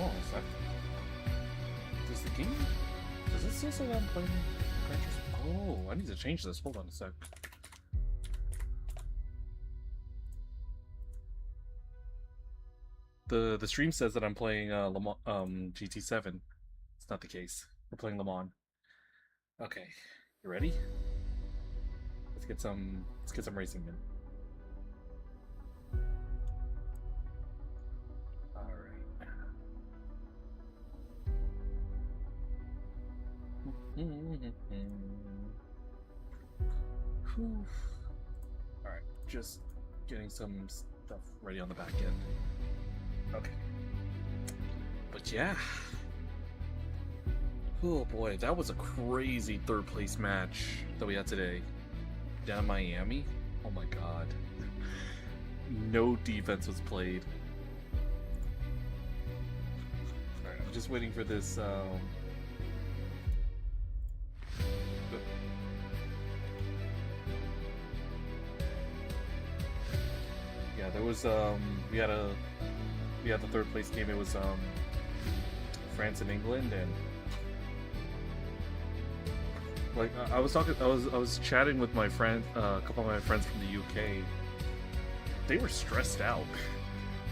Oh, is that... Does the game... Does it still say that I'm playing Gran Turismo? Oh, I need to change this. Hold on a sec. The stream says that I'm playing GT7. It's not the case. We're playing Le Mans. Okay, you ready? Let's get some racing in. Alright, just getting some stuff ready on the back end. Okay. But yeah. Oh boy, that was a crazy third place match that we had today. Down in Miami. Oh my god. No defense was played. Alright, I'm just waiting for this yeah, there was we had the third place game. It was France and England, and like I was chatting with my friend, a couple of my friends from the UK. They were stressed out.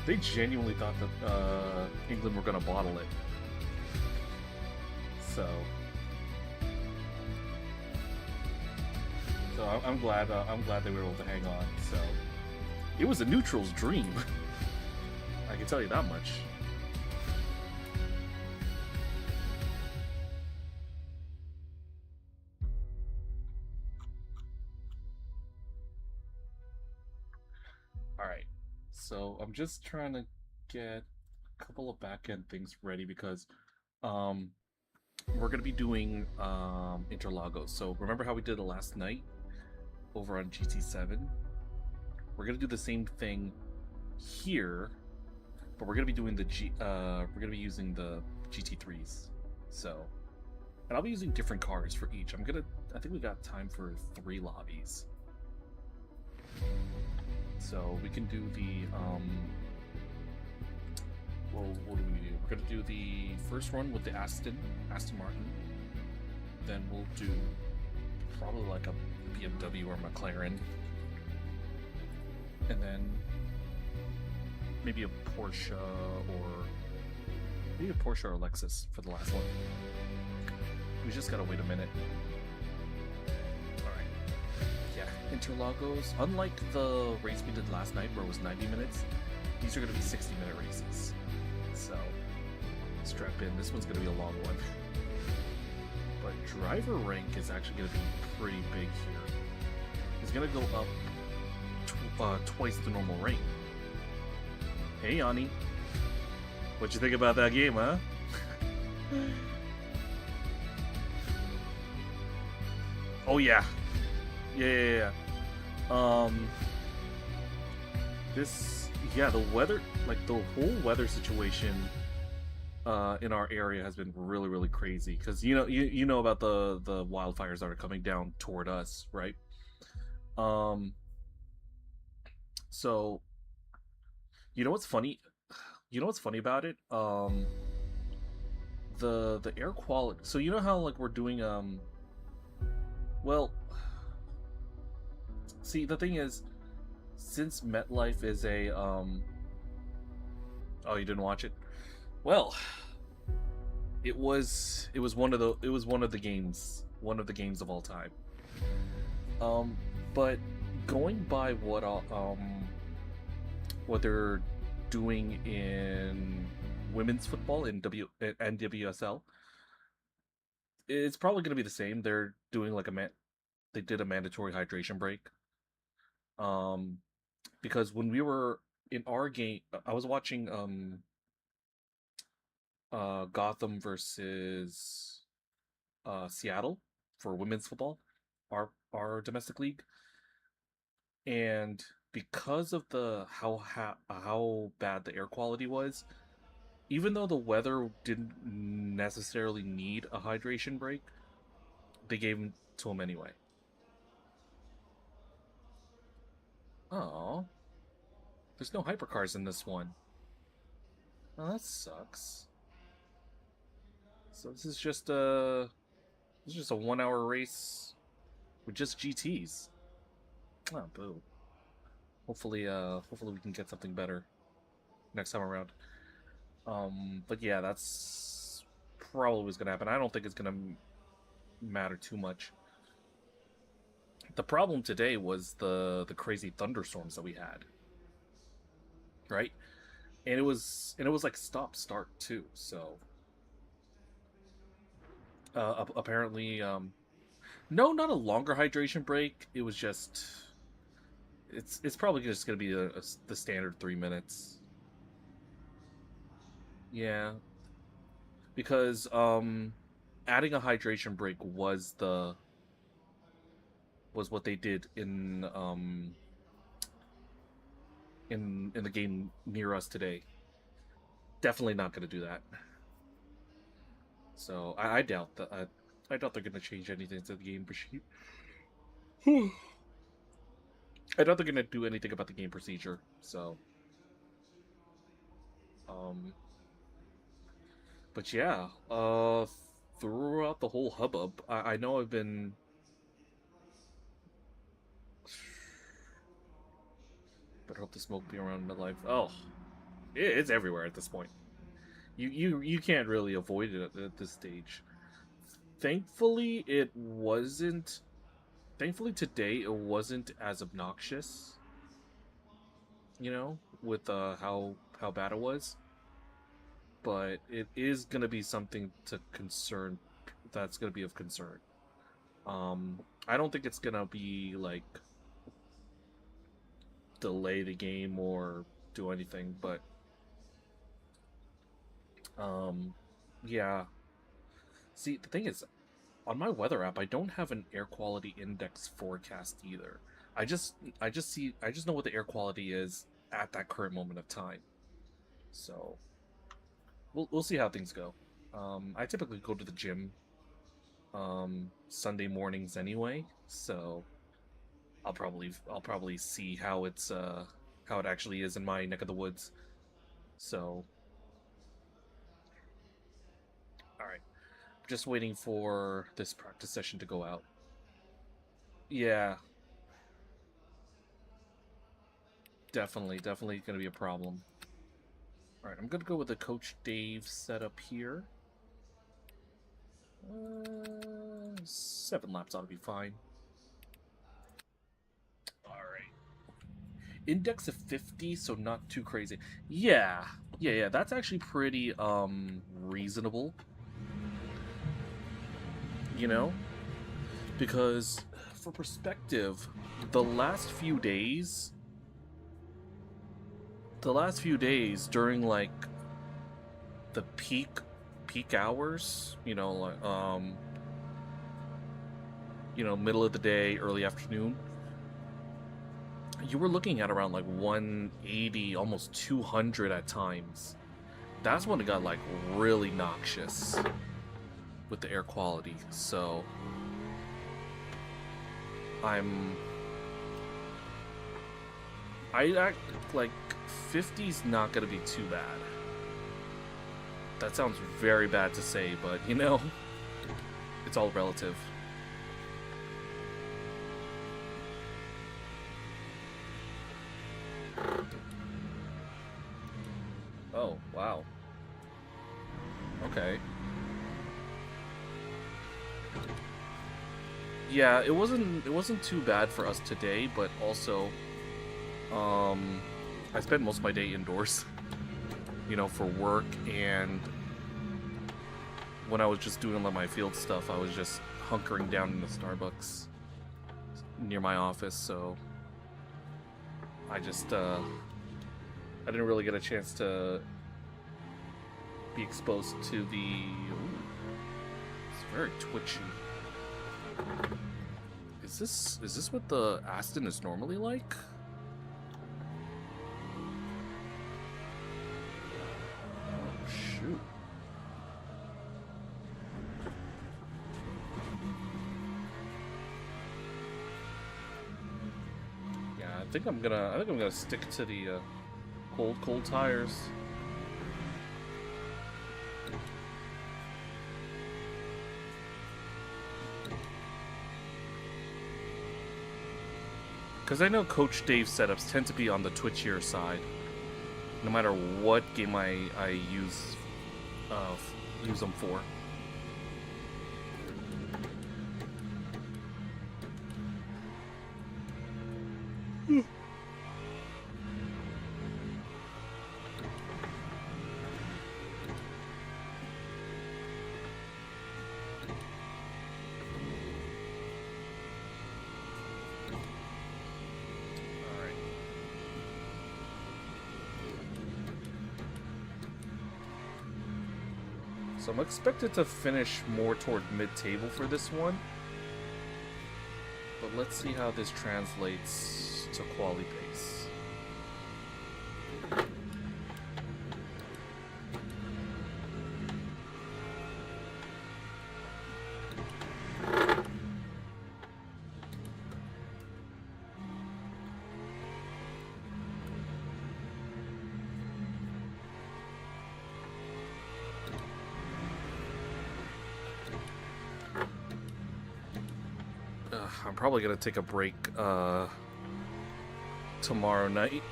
They genuinely thought that England were gonna bottle it. So I'm glad they were able to hang on. So it was a neutral's dream. I can tell you that much. Alright, so I'm just trying to get a couple of back-end things ready because we're going to be doing Interlagos. So remember how we did it last night over on GT7? We're going to do the same thing here, but we're going to be doing the we're going to be using the GT3s. So, and I'll be using different cars for each. I think we got time for 3 lobbies. So we can do the well, what do we do? We're gonna do the first run with the Aston Martin. Then we'll do probably like a BMW or McLaren, and then maybe a Porsche or Lexus for the last one. We just gotta wait a minute. Interlagos, unlike the race we did last night where it was 90 minutes, these are going to be 60-minute races. So, strap in. This one's going to be a long one. But driver rank is actually going to be pretty big here. It's going to go up twice the normal rank. Hey, Yanni. What you think about that game, huh? Oh, yeah. Yeah. The weather, like the whole weather situation in our area has been really, really crazy because you know about the wildfires that are coming down toward us, right? So you know what's funny? You know what's funny about it? The air quality. So you know how like we're doing well. See, the thing is, since MetLife is a oh, you didn't watch it? Well, it was one of the games of all time. But going by what they're doing in women's football in NWSL, it's probably going to be the same. They're doing like they did a mandatory hydration break. Because when we were in our game, I was watching Gotham versus Seattle for women's football, our domestic league, and because of how bad the air quality was, even though the weather didn't necessarily need a hydration break, they gave them to them anyway. Oh, there's no hypercars in this one. Oh, that sucks. So this is just a 1-hour race with just GTs. Oh, boo. Hopefully we can get something better next time around. But yeah, that's probably what's gonna happen. I don't think it's gonna matter too much. The problem today was the crazy thunderstorms that we had, right? And it was like stop start too. So apparently, no, not a longer hydration break. It was just it's probably just gonna be the standard 3 minutes. Yeah, because adding a hydration break was what they did in the game near us today. Definitely not going to do that. So I doubt that. I doubt they're going to change anything to the game procedure. I doubt they're going to do anything about the game procedure. So, but yeah, throughout the whole hubbub, I know I've been. Better hope the smoke be around midlife. Oh, it's everywhere at this point. You can't really avoid it at this stage. Thankfully, it wasn't. Thankfully, today it wasn't as obnoxious. You know, with how bad it was. But it is gonna be something to concern. That's gonna be of concern. I don't think it's gonna be like delay the game or do anything, but yeah. See, the thing is, on my weather app, I don't have an air quality index forecast either. I just know what the air quality is at that current moment of time. So we'll see how things go. I typically go to the gym Sunday mornings anyway, so I'll probably see how it's how it actually is in my neck of the woods. So all right. Just waiting for this practice session to go out. Yeah. Definitely gonna be a problem. Alright, I'm gonna go with the Coach Dave setup here. 7 laps ought to be fine. Alright. Index of 50, so not too crazy. Yeah, that's actually pretty, reasonable. You know? Because, for perspective, the last few days during, like, the peak hours, you know, like, middle of the day, early afternoon, you were looking at around, like, 180, almost 200 at times. That's when it got, like, really noxious with the air quality, so I act like 50's not gonna be too bad. That sounds very bad to say, but you know, it's all relative. Oh, wow. Okay. Yeah, it wasn't too bad for us today, but also I spent most of my day indoors, you know, for work, and when I was just doing all my field stuff, I was just hunkering down in the Starbucks near my office, so I just I didn't really get a chance to be exposed to the it's very twitchy. Is this what the Aston is normally like? Oh, shoot. Yeah, I think I'm gonna stick to the cold tires. Because I know Coach Dave's setups tend to be on the twitchier side, no matter what game I use them for. So I'm expected to finish more toward mid-table for this one. But let's see how this translates to quality pace. I'm probably gonna take a break tomorrow night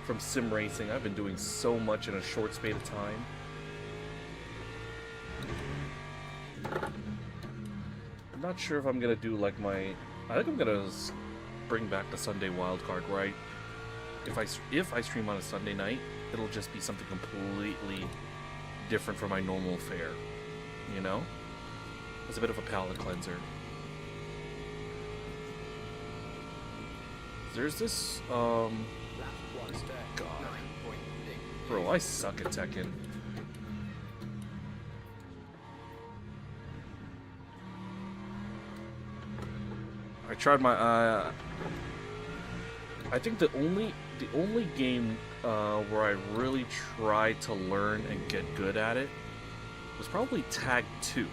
from sim racing. I've been doing so much in a short space of time. I'm not sure if I'm gonna do like my. I think I'm gonna bring back the Sunday wildcard, right? If I stream on a Sunday night, it'll just be something completely different from my normal fare. You know, it's a bit of a palate cleanser. There's this, God. Bro, I suck at Tekken. I tried my, I think the only game, where I really tried to learn and get good at it was probably Tag 2.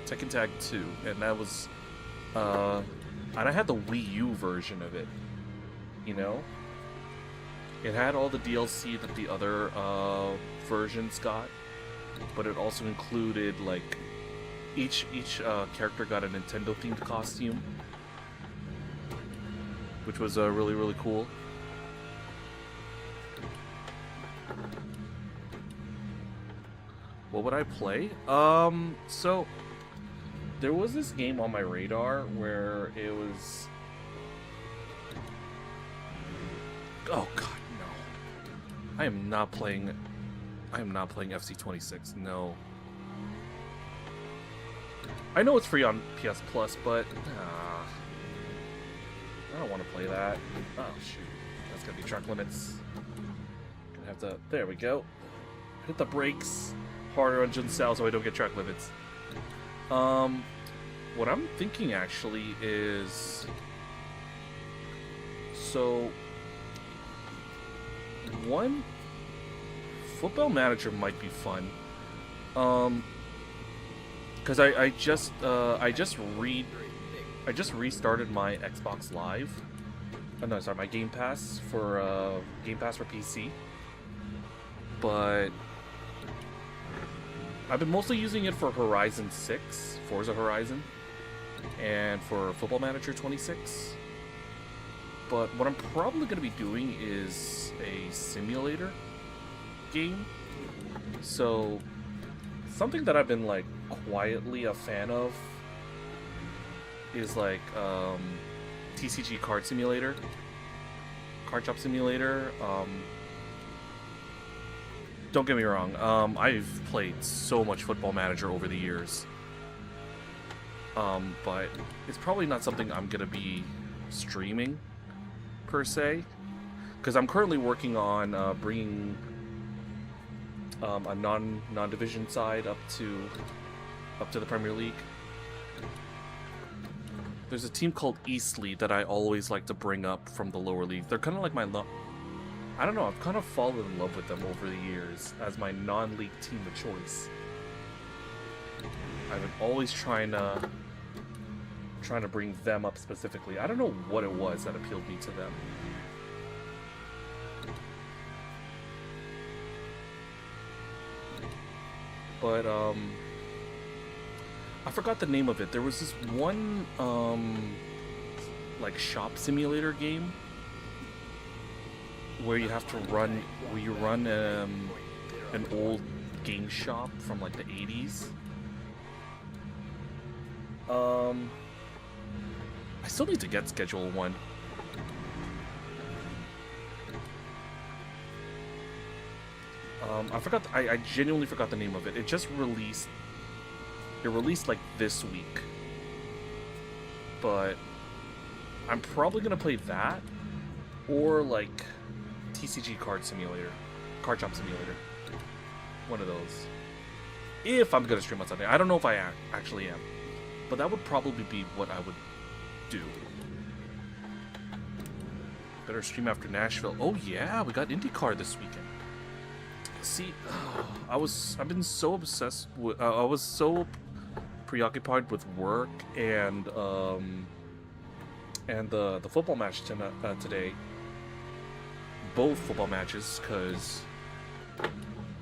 Tekken Tag 2, and that was, and I had the Wii U version of it, you know? It had all the DLC that the other versions got, but it also included, like, each character got a Nintendo-themed costume, which was really, really cool. What would I play? So there was this game on my radar where it was... Oh god, no. I am not playing FC26, no. I know it's free on PS Plus, but I don't want to play that. Oh shoot. That's gonna be track limits. Gonna have to, there we go. Hit the brakes harder on Jun Sao so I don't get track limits. What I'm thinking actually is, so one, Football Manager might be fun, because I just restarted my Xbox Live. Oh, no, sorry, my Game Pass for PC, but I've been mostly using it for Horizon 6, Forza Horizon, and for Football Manager 26. But what I'm probably going to be doing is a simulator game. So, something that I've been, like, quietly a fan of is, like, TCG Card Simulator. Card Shop Simulator. Don't get me wrong, I've played so much Football Manager over the years. But it's probably not something I'm gonna be streaming, per se. Because I'm currently working on bringing a non-division side up to the Premier League. There's a team called Eastleigh that I always like to bring up from the lower league. They're kind of like my I don't know, I've kind of fallen in love with them over the years as my non-league team of choice. I've been always trying to bring them up specifically. I don't know what it was that appealed me to them. But, I forgot the name of it. There was this one, like shop simulator game where you have to run, where you run an old game shop from like the 80s. I still need to get Schedule 1. I forgot. I genuinely forgot the name of it. It just released. It released like this week. But I'm probably gonna play that or like TCG Card Simulator, Card Shop Simulator. One of those. If I'm gonna stream on Sunday, I don't know if I actually am, but that would probably be what I would do. Better stream after Nashville. Oh yeah, we got IndyCar this weekend. See, I've been so obsessed with, I was so preoccupied with work and the football match today. Both football matches, because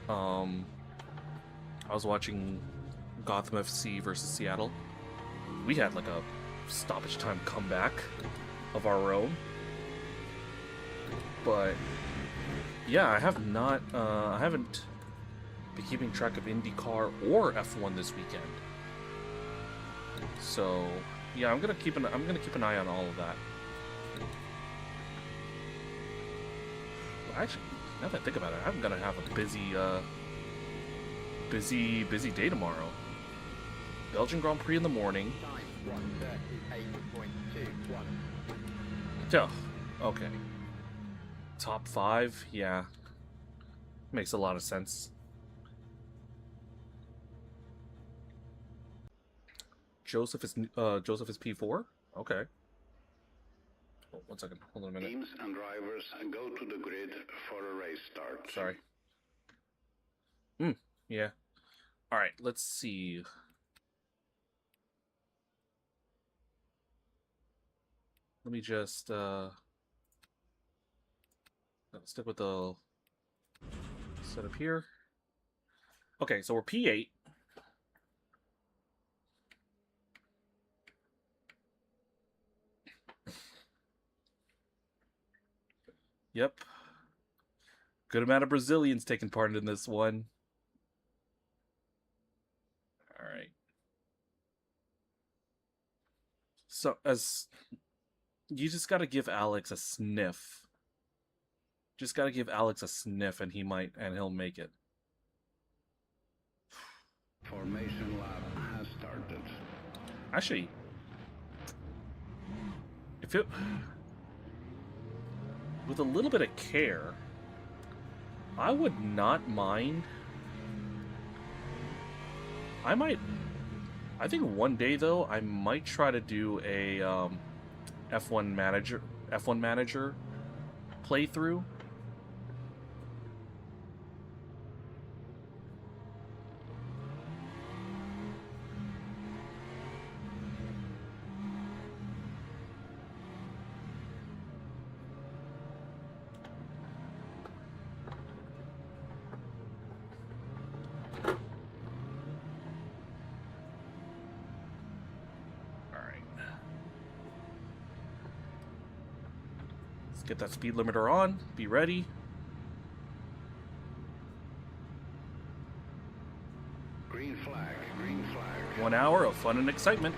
I was watching Gotham FC versus Seattle. We had like a stoppage time comeback of our own. But yeah, I haven't been keeping track of IndyCar or F1 this weekend. So yeah, I'm gonna keep an eye on all of that. Well, actually, now that I think about it, I'm gonna have a busy day tomorrow. Belgian Grand Prix in the morning. Oh, okay. Top 5, yeah. Makes a lot of sense. Joseph is P4? Okay. Oh, 1 second. Hold on a minute. Teams and drivers go to the grid for a race start. Sorry. Yeah. Alright, let's see. Let me just stick with the setup here. Okay, so we're P8. Yep. Good amount of Brazilians taking part in this one. Alright. So, you just gotta give Alex a sniff. Just gotta give Alex a sniff and he'll make it. Formation lab has started. Actually, with a little bit of care, I would not mind. I think one day though, I might try to do a F1 manager playthrough. Get that speed limiter on. Be ready. Green flag, green flag. 1 hour of fun and excitement.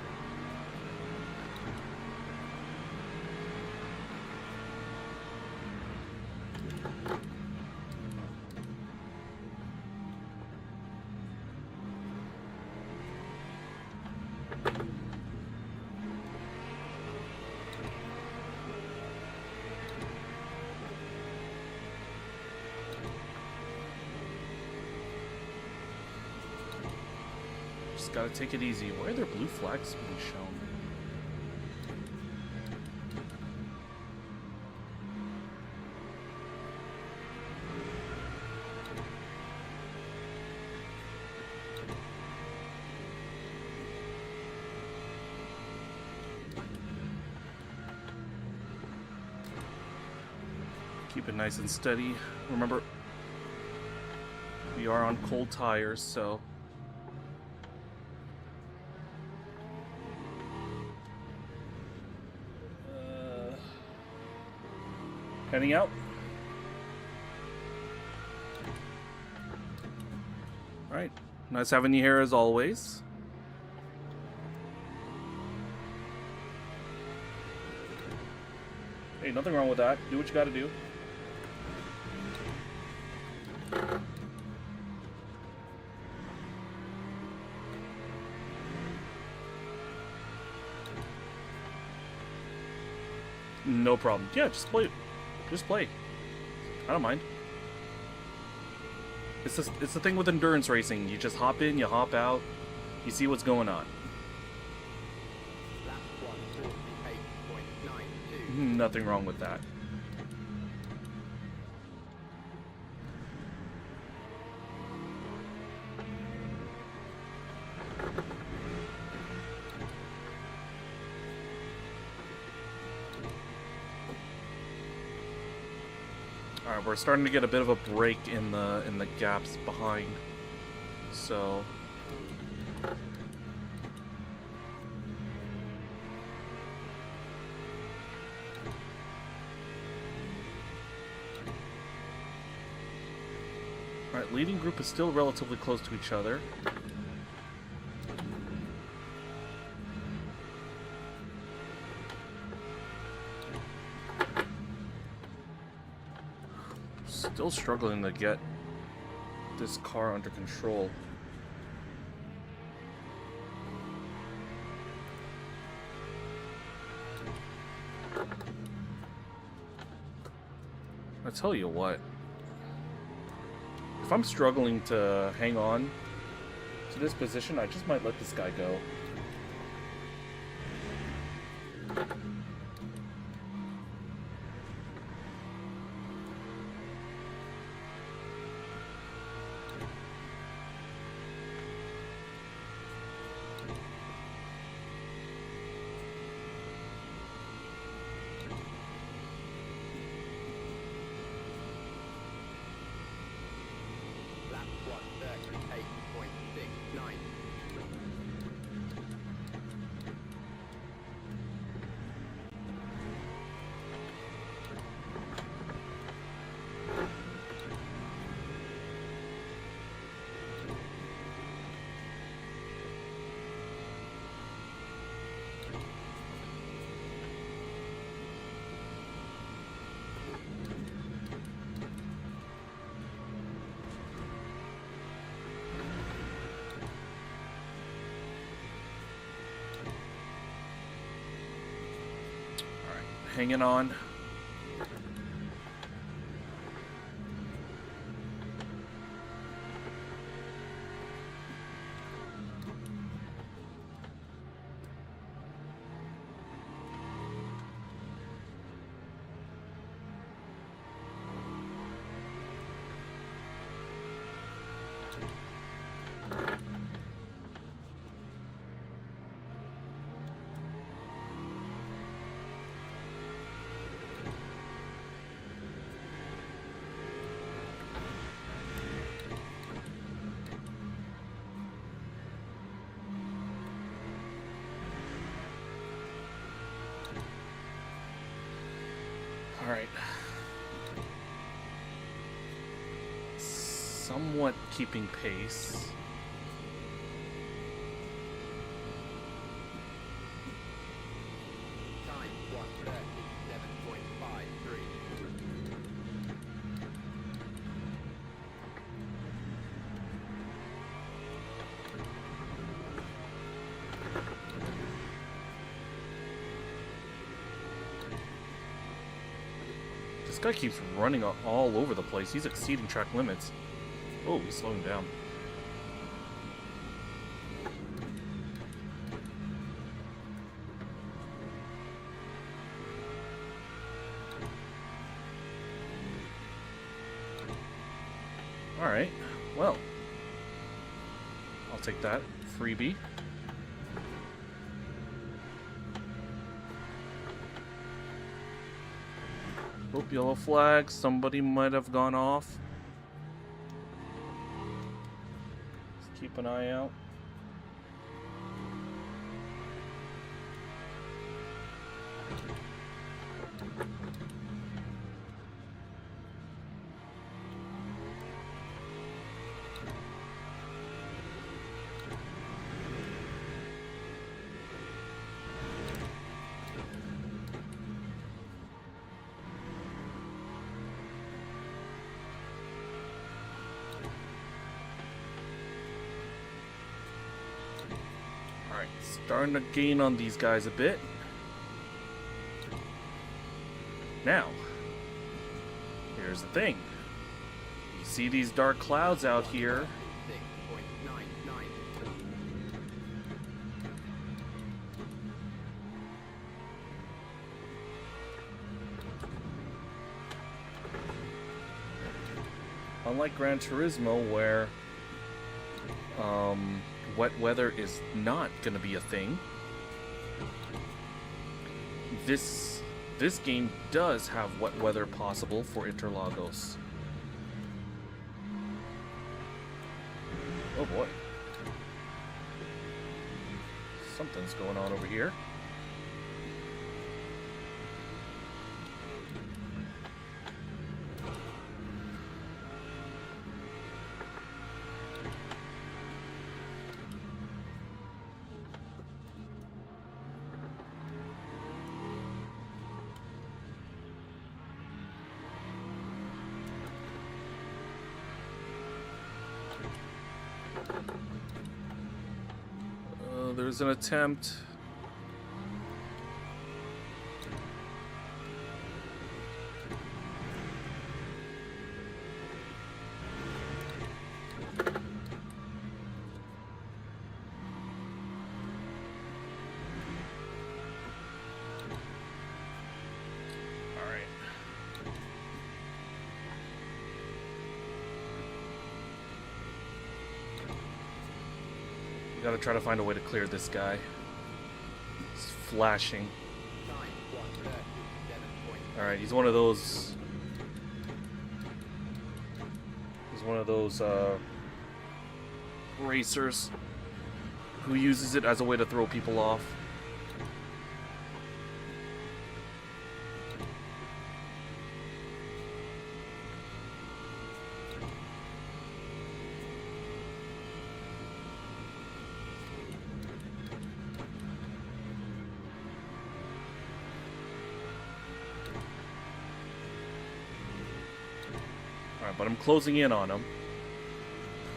Gotta take it easy. Why are there blue flags being shown? Keep it nice and steady. Remember, we are on cold tires, so Heading out. Alright. Nice having you here as always. Hey, nothing wrong with that. Do what you gotta do. No problem. Yeah, just play. Just play. I don't mind. It's the thing with endurance racing. You just hop in, you hop out, you see what's going on. Nothing wrong with that. Alright, we're starting to get a bit of a break in the gaps behind. So alright, leading group is still relatively close to each other. Still struggling to get this car under control. I tell you what, if I'm struggling to hang on to this position, I just might let this guy go. Hanging on. All right. Somewhat keeping pace. Time 1:37.53. This guy keeps running all over the place. He's exceeding track limits. Oh, he's slowing down. Alright, well. I'll take that. Freebie. Oh, yellow flag. Somebody might have gone off. Let's keep an eye out. Starting to gain on these guys a bit. Now, here's the thing. You see these dark clouds out here. Unlike Gran Turismo, where wet weather is not going to be a thing, this game does have wet weather possible for Interlagos. Oh boy. Something's going on over here. There's an attempt. Gotta try to find a way to clear this guy. It's flashing. Alright, he's one of those... He's one of those, racers who uses it as a way to throw people off. But I'm closing in on him.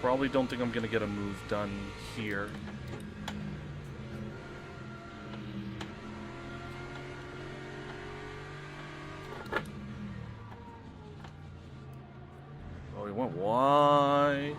Probably don't think I'm gonna get a move done here. Oh, he went wide.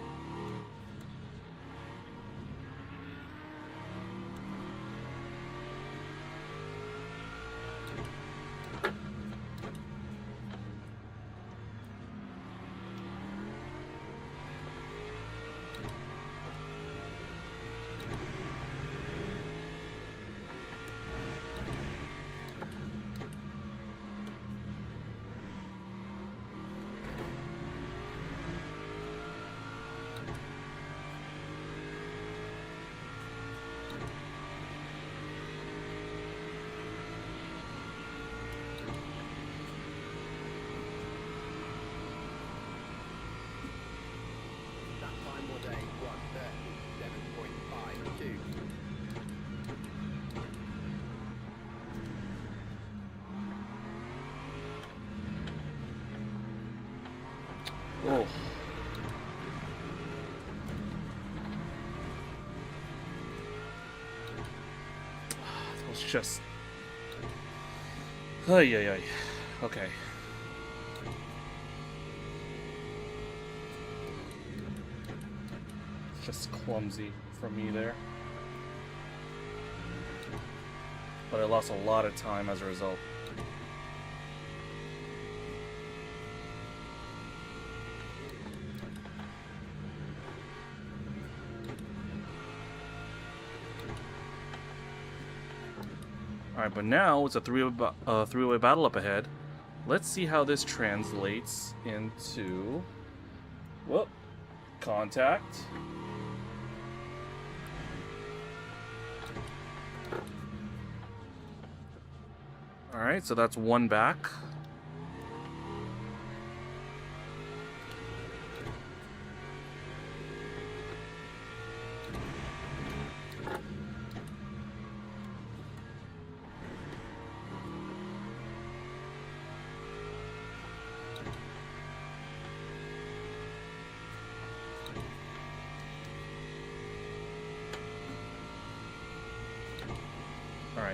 Oh. That was just... Ay, ay, ay. Okay. It's just clumsy from me there. But I lost a lot of time as a result. Alright, but now it's a three-way battle up ahead. Let's see how this translates into... Whoop. Contact. Alright, so that's one back.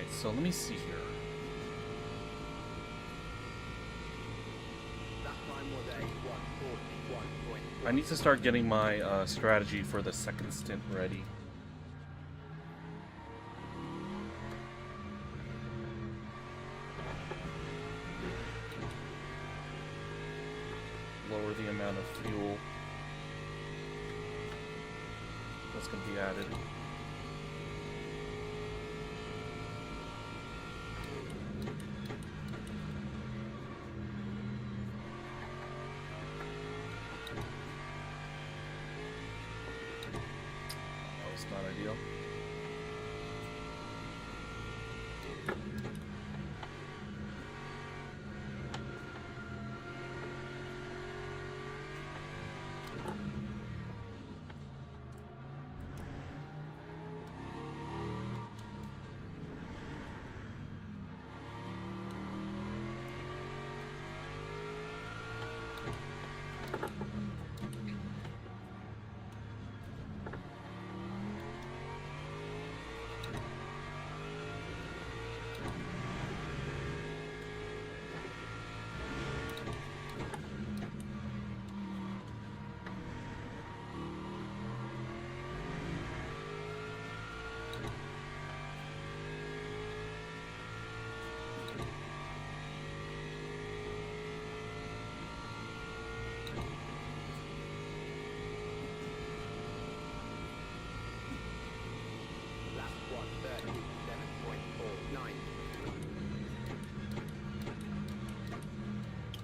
Alright, so let me see here. I need to start getting my strategy for the second stint ready. Lower the amount of fuel that's going to be added.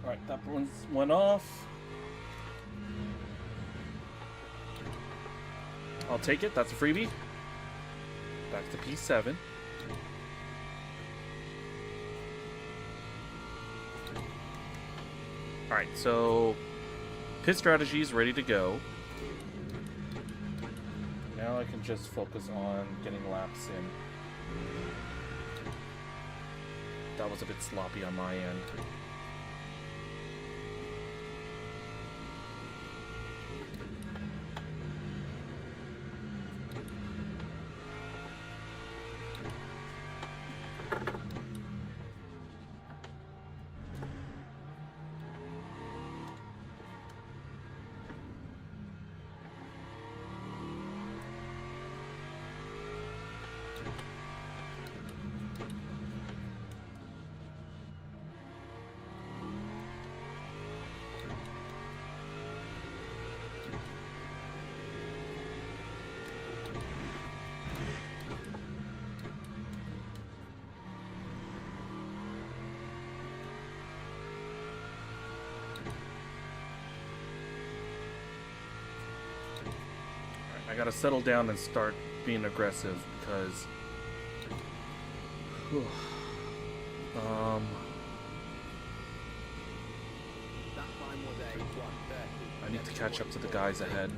Alright, that one went off. I'll take it, that's a freebie. Back to P7. Alright, so pit strategy is ready to go. Now I can just focus on getting laps in. That was a bit sloppy on my end. I gotta settle down and start being aggressive because I need to catch up to the guys ahead.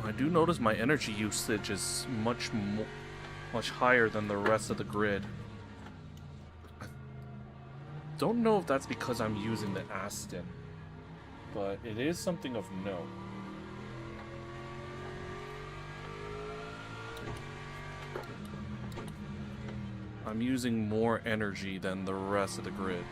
I do notice my energy usage is much higher than the rest of the grid. I don't know if that's because I'm using the Aston, but it is something of note. I'm using more energy than the rest of the grid.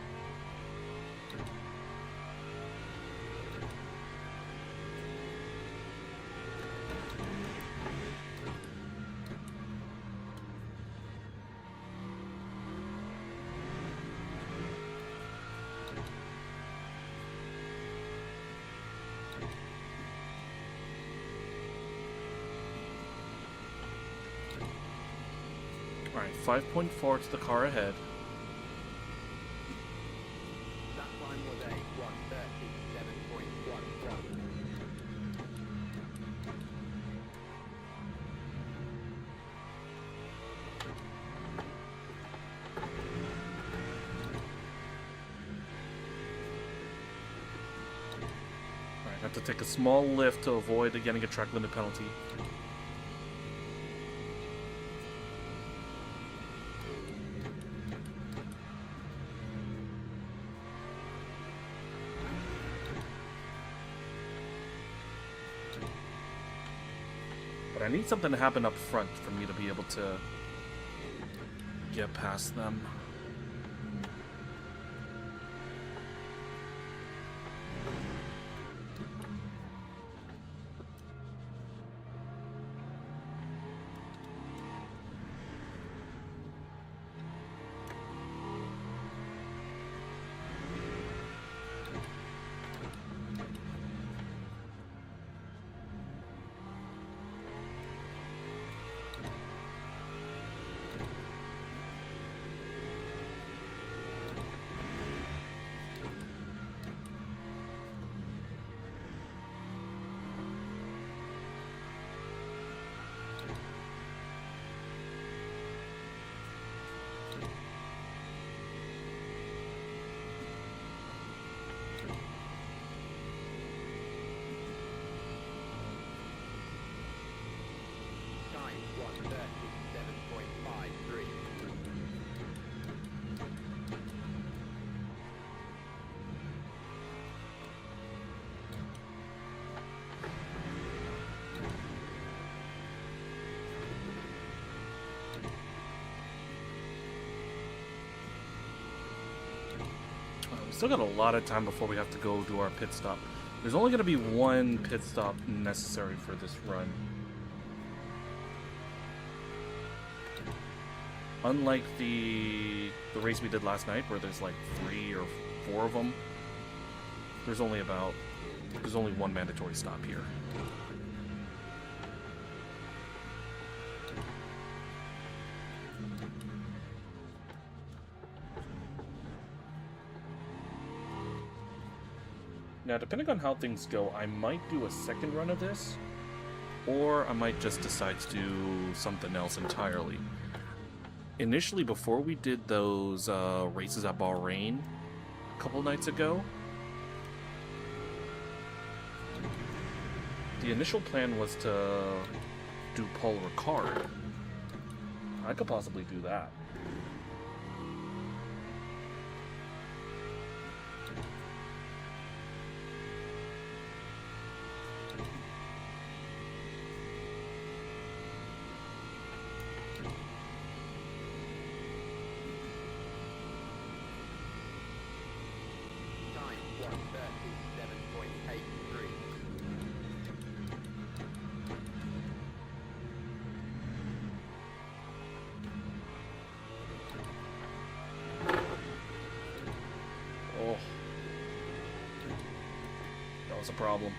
Alright, 5.4 to the car ahead. That time was a 1:37.1. to take a small lift to avoid getting a track limit penalty. But I need something to happen up front for me to be able to get past them. Still got a lot of time before we have to go do our pit stop. There's only going to be one pit stop necessary for this run. Unlike the race we did last night, where there's like 3 or 4 of them, there's only one mandatory stop here. Now, depending on how things go, I might do a second run of this, or I might just decide to do something else entirely. Initially, before we did those races at Bahrain a couple nights ago, the initial plan was to do Paul Ricard. I could possibly do that. A problem.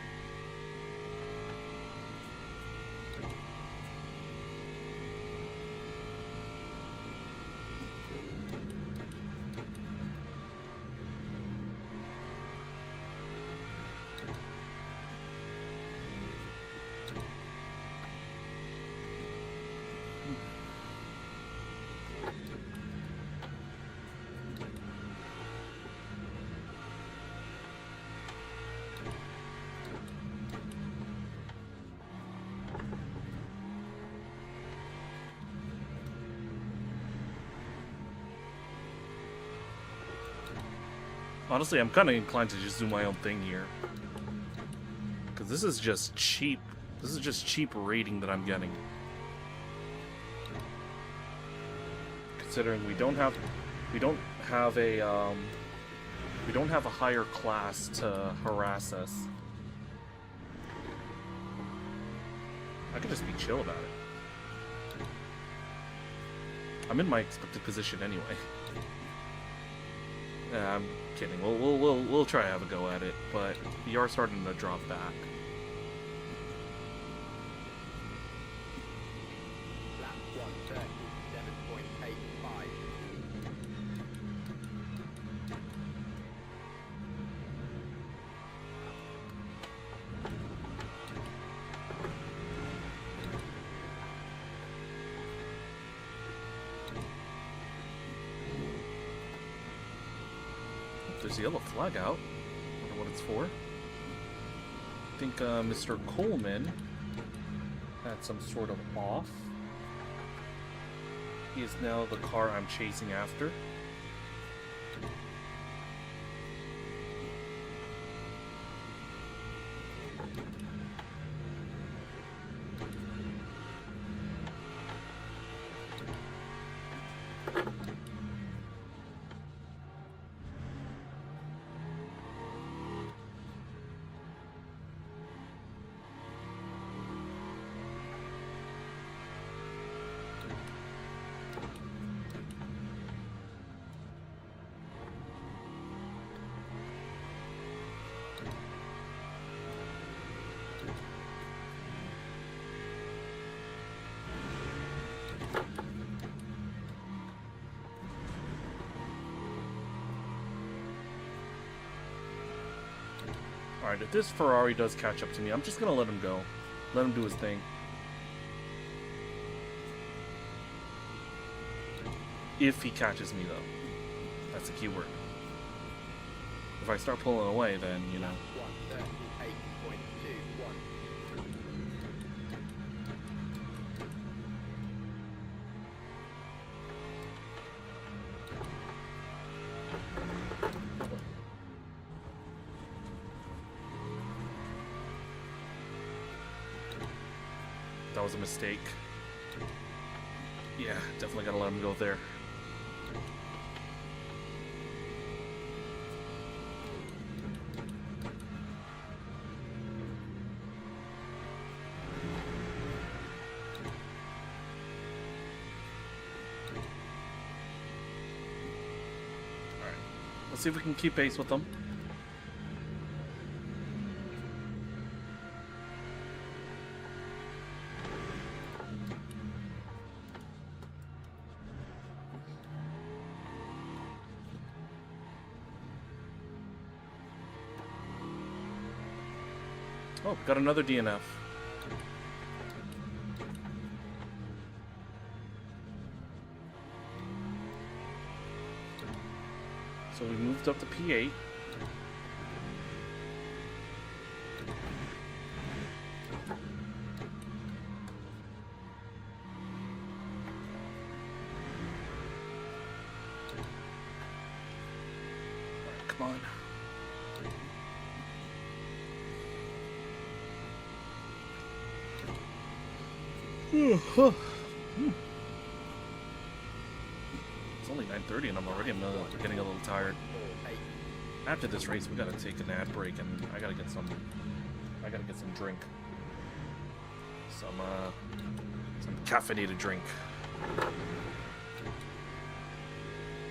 Honestly, I'm kind of inclined to just do my own thing here. Because this is just cheap. This is just cheap rating that I'm getting. Considering we don't have a higher class to harass us. I could just be chill about it. I'm in my expected position anyway. I'm kidding. We'll try to have a go at it, but we are starting to drop back. Lap 1:37.85. There's a yellow flag out. I wonder what it's for. I think Mr. Coleman had some sort of off. He is now the car I'm chasing after. Alright, if this Ferrari does catch up to me, I'm just gonna let him go. Let him do his thing. If he catches me, though. That's the key word. If I start pulling away, then, you know. That was a mistake. Yeah, definitely gotta let him go there. Alright, let's see if we can keep pace with them. Oh, got another DNF. So we moved up to P8. Alright, come on. It's only 9:30 and I'm getting a little tired. After this race, we gotta take an ad break and I gotta get some drink. Some caffeinated drink.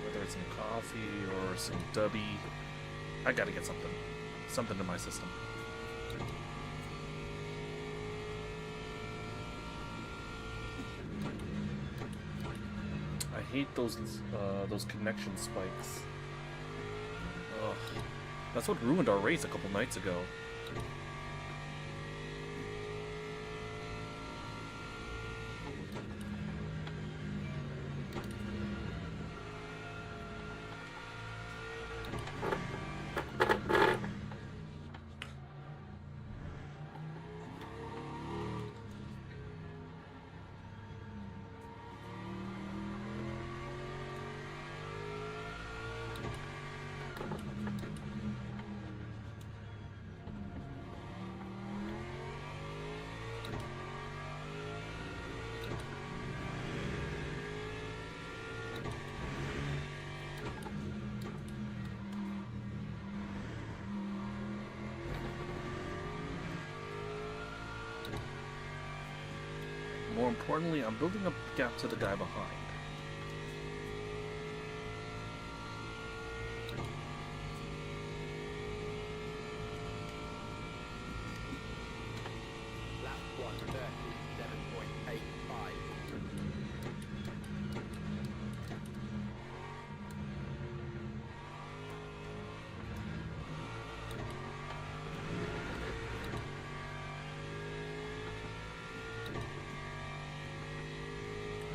Whether it's some coffee or some dubby, I gotta get something in my system. I hate those connection spikes. Ugh. That's what ruined our race a couple nights ago. More importantly, I'm building a gap to the guy behind. Lap 1:37.85.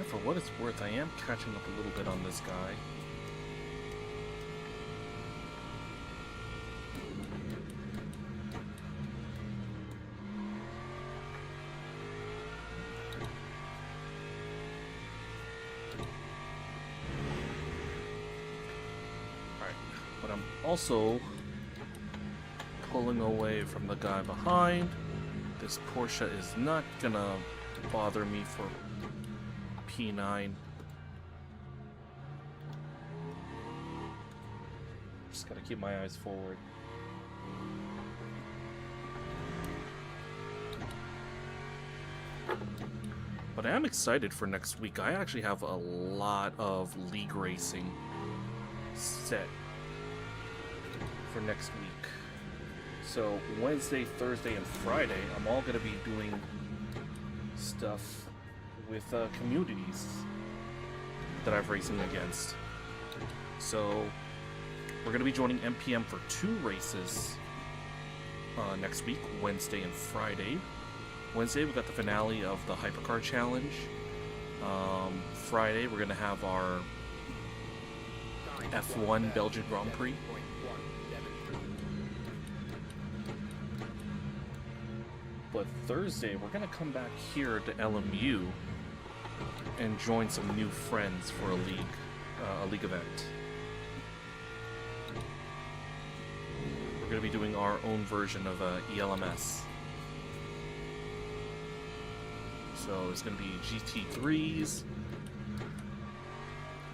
For what it's worth, I am catching up a little bit on this guy. But I'm also pulling away from the guy behind. This Porsche is not gonna bother me for P9. Just gotta keep my eyes forward. But I am excited for next week. I actually have a lot of league racing set for next week. So Wednesday, Thursday, and Friday, I'm all going to be doing stuff with communities that I'm racing against. So we're going to be joining MPM for 2 races next week, Wednesday and Friday. Wednesday, we got the finale of the Hypercar Challenge. Friday, we're going to have our F1 Belgian Grand Prix. But Thursday, we're going to come back here to LMU and join some new friends for a league event. We're going to be doing our own version of ELMS. So it's going to be GT3s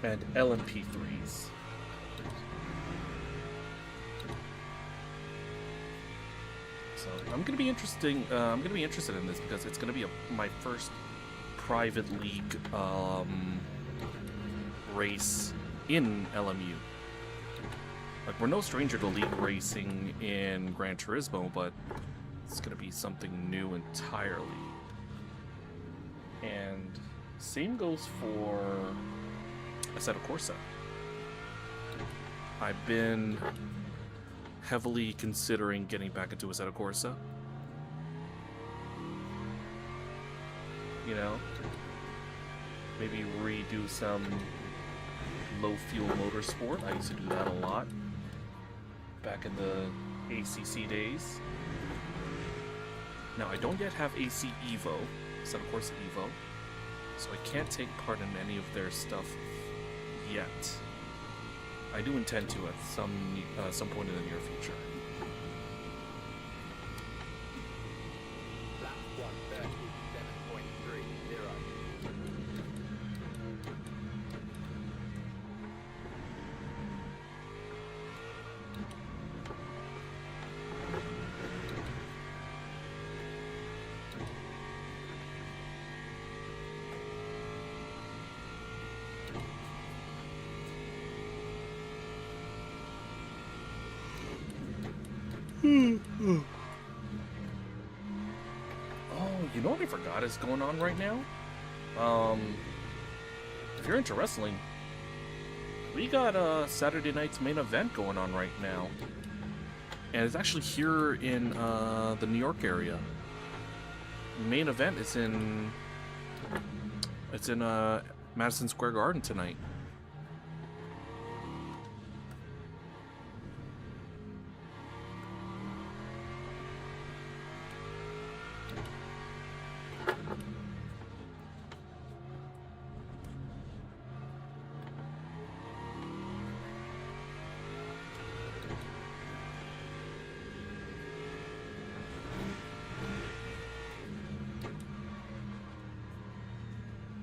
and LMP3s. So I'm going to be interested in this because it's going to be my first private league race in LMU. Like, we're no stranger to league racing in Gran Turismo, but it's going to be something new entirely. And same goes for Assetto Corsa. I've been heavily considering getting back into Assetto Corsa. You know, maybe redo some low fuel motorsport. I used to do that a lot back in the ACC days. Now, I don't yet have AC Evo, Assetto Corsa Evo, so I can't take part in any of their stuff yet. I do intend to at some point in the near future. Oh, you know what I forgot is going on right now? If you're into wrestling, we got Saturday night's main event going on right now. And it's actually here in the New York area. Main event is in Madison Square Garden tonight.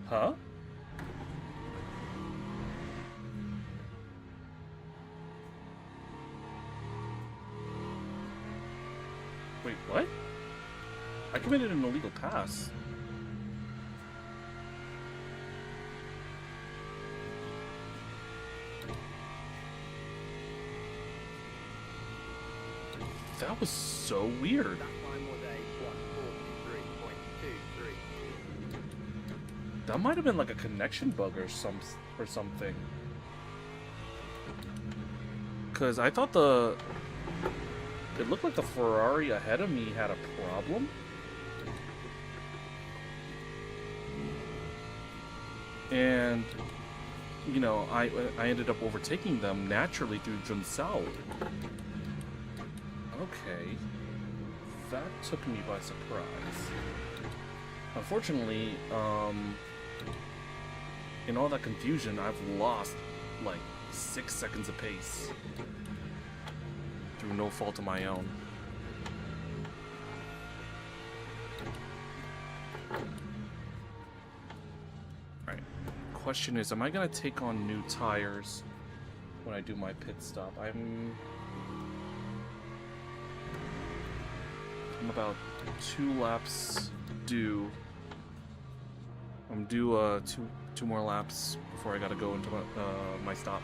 Huh? Wait, what? I committed an illegal pass. That was so weird. That might have been like a connection bug or something. Cause I thought it looked like the Ferrari ahead of me had a problem. And you know, I ended up overtaking them naturally through Junsao. Okay. That took me by surprise. Unfortunately, in all that confusion, I've lost like 6 seconds of pace. through no fault of my own. Alright. Question is, am I gonna take on new tires when I do my pit stop? I'm about 2 laps due. I'm due two more laps before I gotta go into my stop.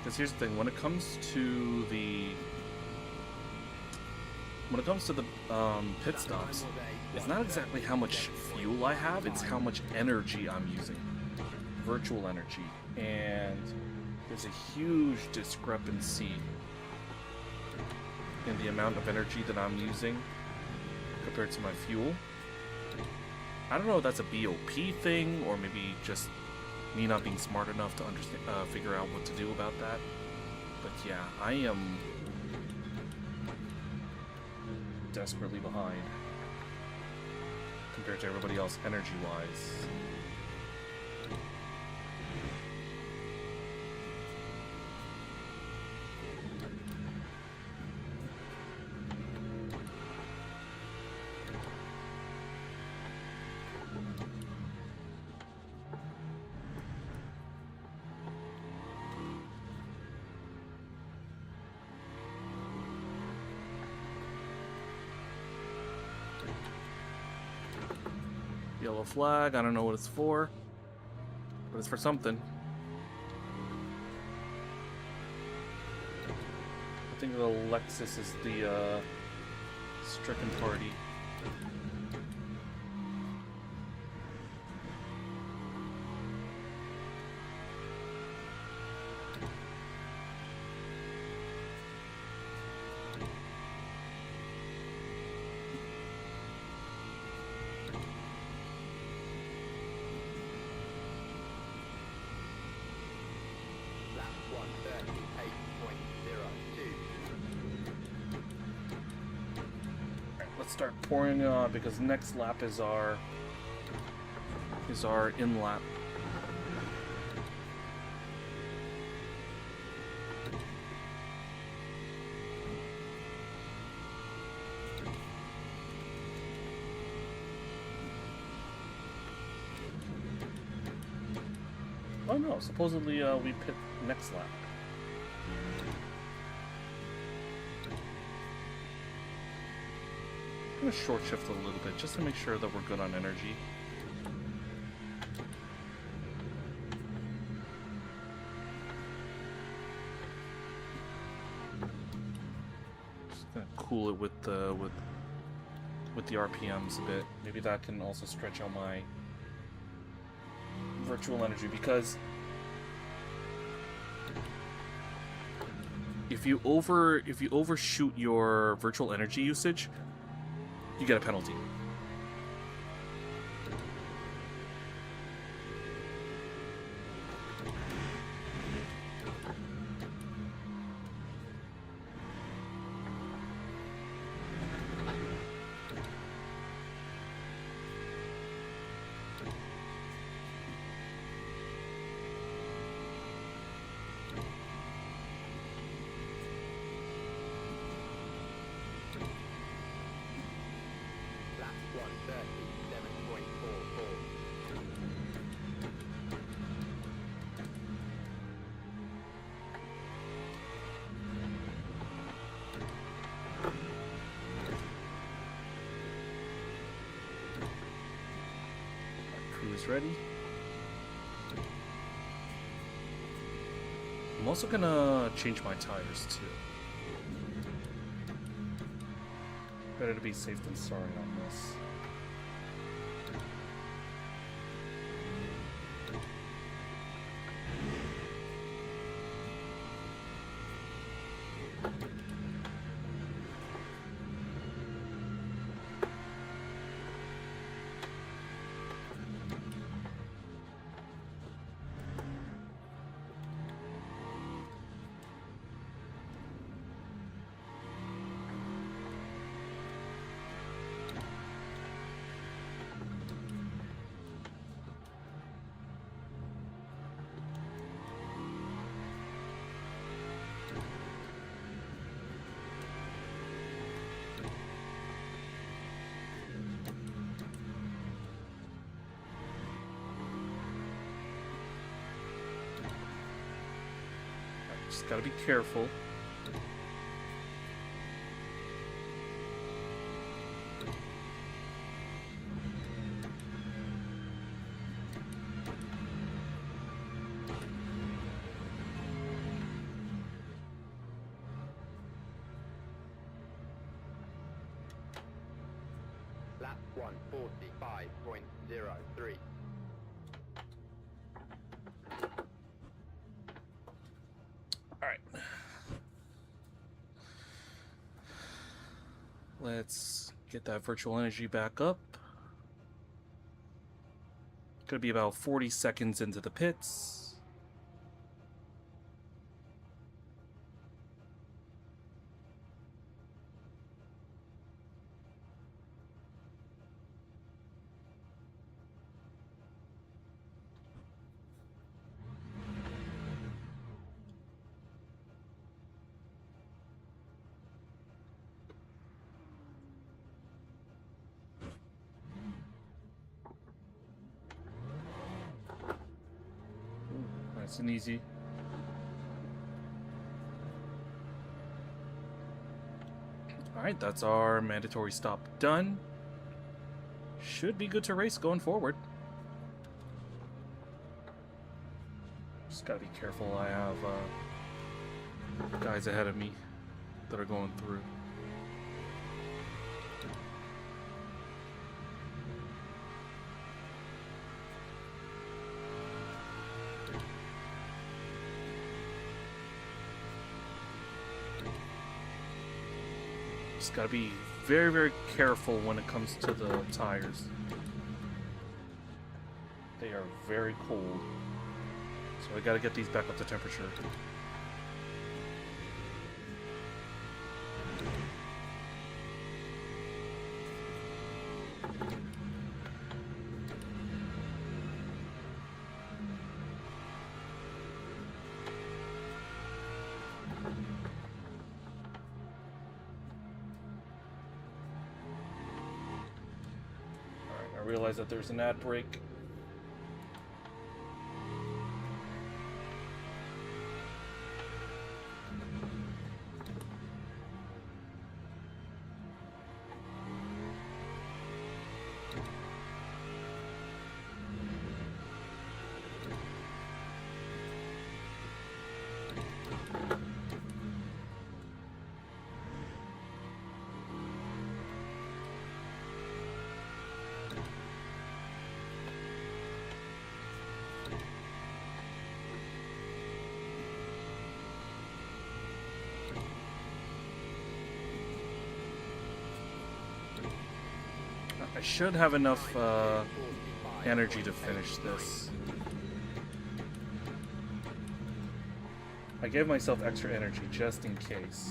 Because here's the thing, when it comes to the pit stops, it's not exactly how much fuel I have, it's how much energy I'm using. Virtual energy. And there's a huge discrepancy in the amount of energy that I'm using compared to my fuel. I don't know if that's a BOP thing, or maybe just me not being smart enough to understand, figure out what to do about that. But yeah, I am desperately behind compared to everybody else energy-wise. Yellow flag, I don't know what it's for, but it's for something. I think the Lexus is the stricken party. Start pouring because next lap is our in lap. Oh no, supposedly we pit next lap. I'm gonna short shift a little bit just to make sure that we're good on energy. Just gonna cool it with the RPMs a bit. Maybe that can also stretch out my virtual energy, because if you overshoot your virtual energy usage, you get a penalty. Ready. I'm also gonna change my tires too. Better to be safe than sorry on this. Just gotta be careful. Lap 1:45.03. Alright. Let's get that virtual energy back up. Gonna be about 40 seconds into the pits. Nice and easy. Alright, that's our mandatory stop done. Should be good to race going forward. Just gotta be careful. I have guys ahead of me that are going through. Just gotta be very, very careful when it comes to the tires. They are very cold. So I gotta get these back up to temperature. I realize that there's an ad break. I should have enough energy to finish this. I gave myself extra energy just in case.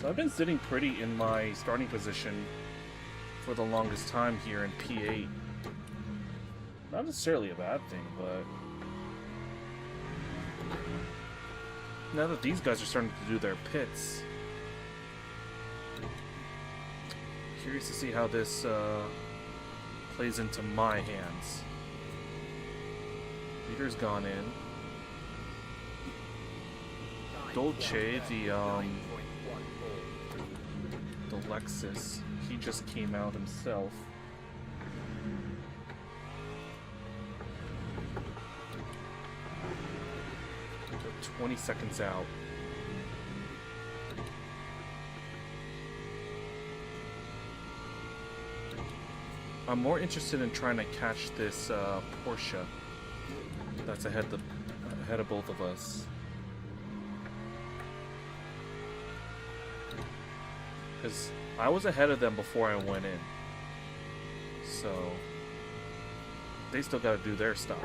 So I've been sitting pretty in my starting position for the longest time here in P8. Not necessarily a bad thing, but now that these guys are starting to do their pits, curious to see how this plays into my hands. Leader's gone in. Dolce, the Lexus, he just came out himself. 20 seconds out. I'm more interested in trying to catch this Porsche that's ahead of both of us. Because I was ahead of them before I went in. So they still got to do their stuff.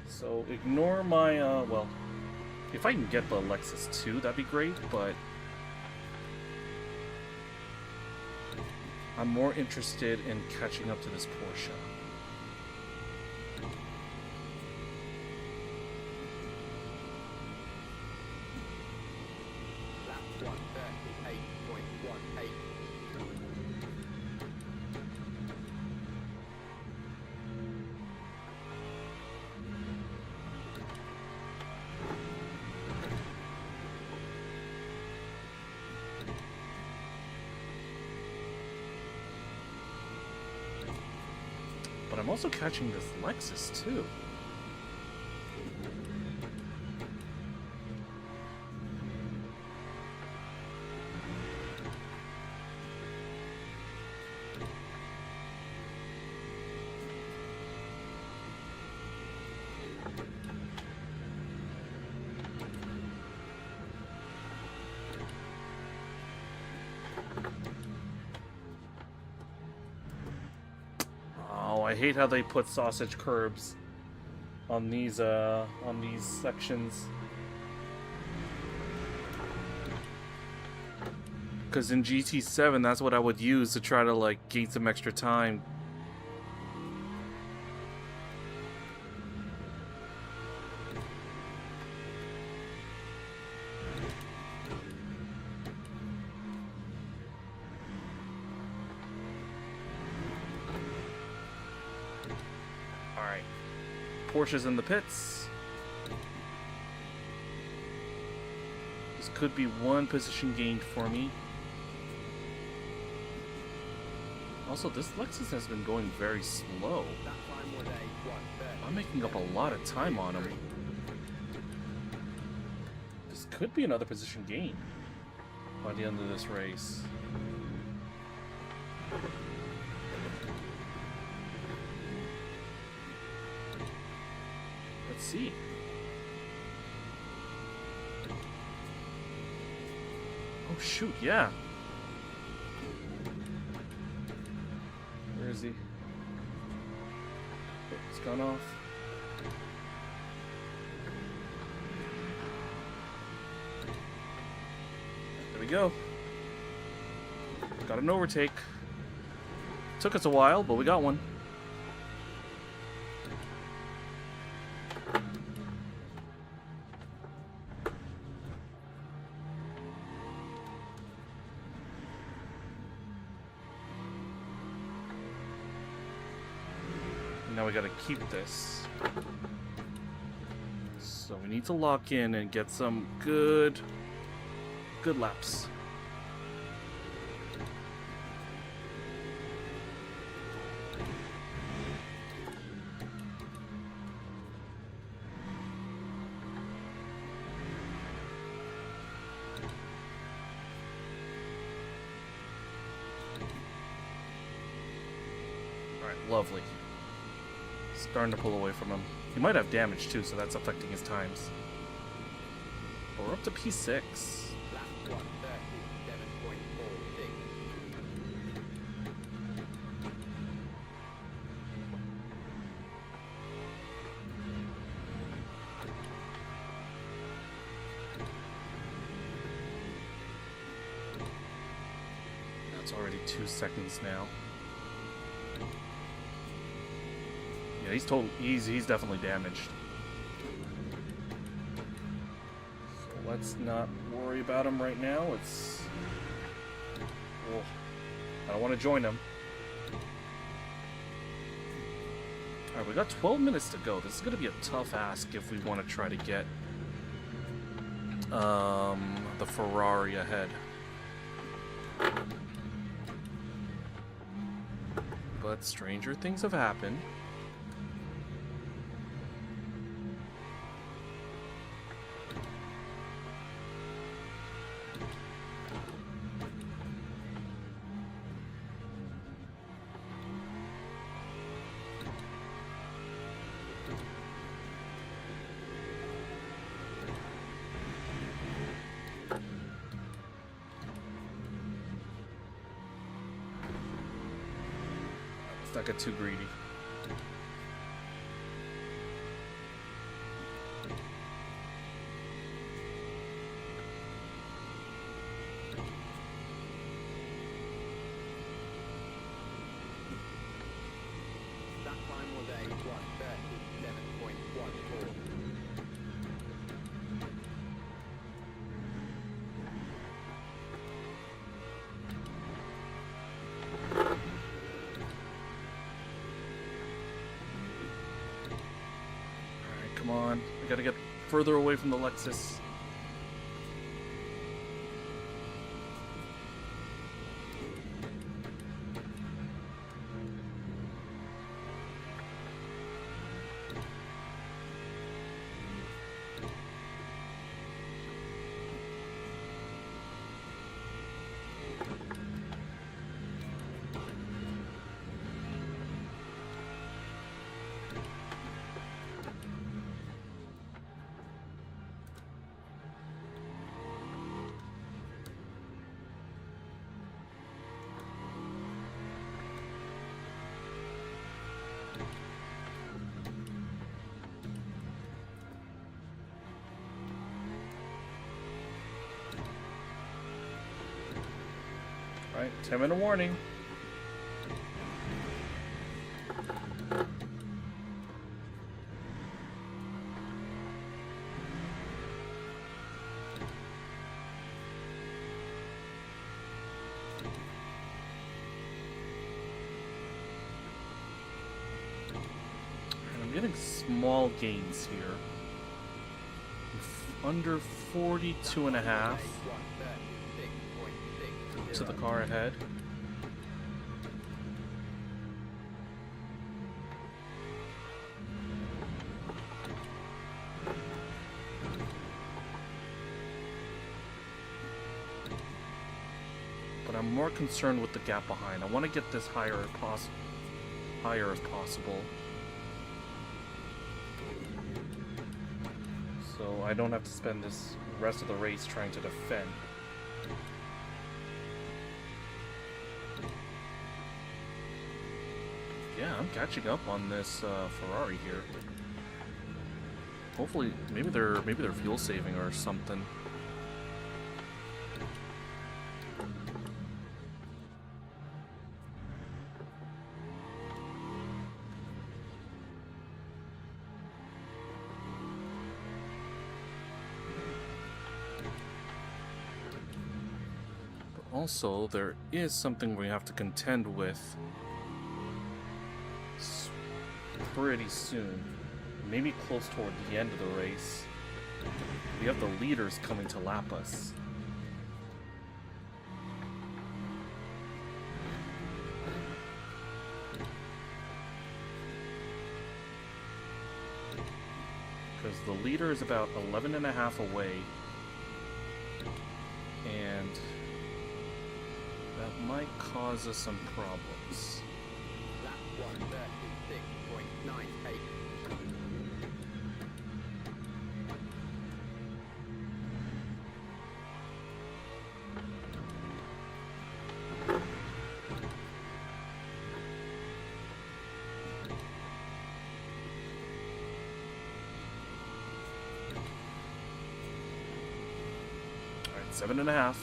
So ignore my, well, if I can get the Lexus 2, that'd be great, but I'm more interested in catching up to this Porsche. But I'm also catching this Lexus too. I hate how they put sausage curbs on these sections. Because in GT7, that's what I would use to try to like gain some extra time. Porsche's in the pits. This could be one position gained for me. Also, this Lexus has been going very slow. I'm making up a lot of time on him. This could be another position gain by the end of this race. Let's see. Oh shoot, yeah. Where is he? Oh, it's gone off. There we go. Got an overtake. Took us a while, but we got one. Now we gotta keep this. So we need to lock in and get some good laps. Alright, lovely. Starting to pull away from him. He might have damage too, so that's affecting his times. But we're up to P6. That's already 2 seconds now. Yeah, he's definitely damaged. So let's not worry about him right now. Oh, I don't want to join him. Alright, we got 12 minutes to go. This is going to be a tough ask if we want to try to get the Ferrari ahead. But stranger things have happened. Let's not get too greedy. That time was a 1:37.14. Come on, I gotta get further away from the Lexus. Right, 10-minute warning. And I'm getting small gains here. Under 42.5. To the car ahead. But I'm more concerned with the gap behind. I want to get this higher if possible. So I don't have to spend this rest of the race trying to defend. Yeah, I'm catching up on this Ferrari here. Hopefully, maybe they're fuel saving or something. But also, there is something we have to contend with pretty soon, maybe close toward the end of the race. We have the leaders coming to lap us. Because the leader is about 11.5 away, and that might cause us some problems. Lap 1:36.98. All right, 7.5.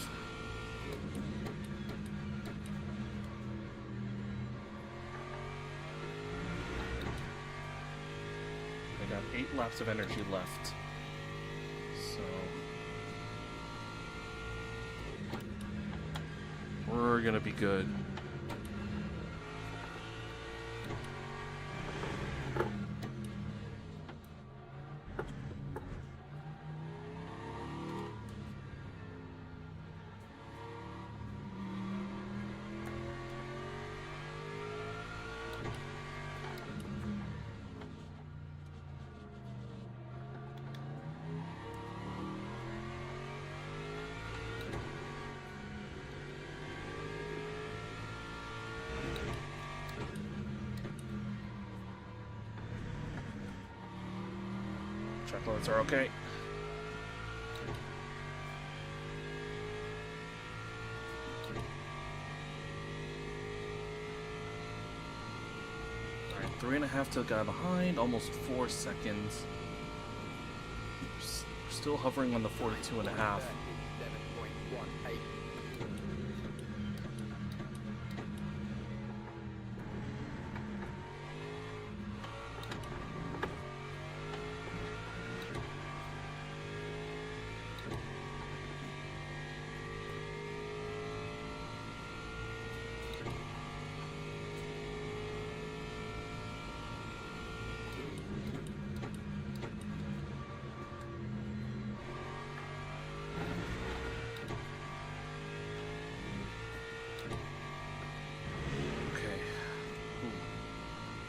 8 laps of energy left. So we're gonna be good. Check loads are okay. Alright, 3.5 to the guy behind, almost 4 seconds. We're still hovering on the 42.5. 7.18.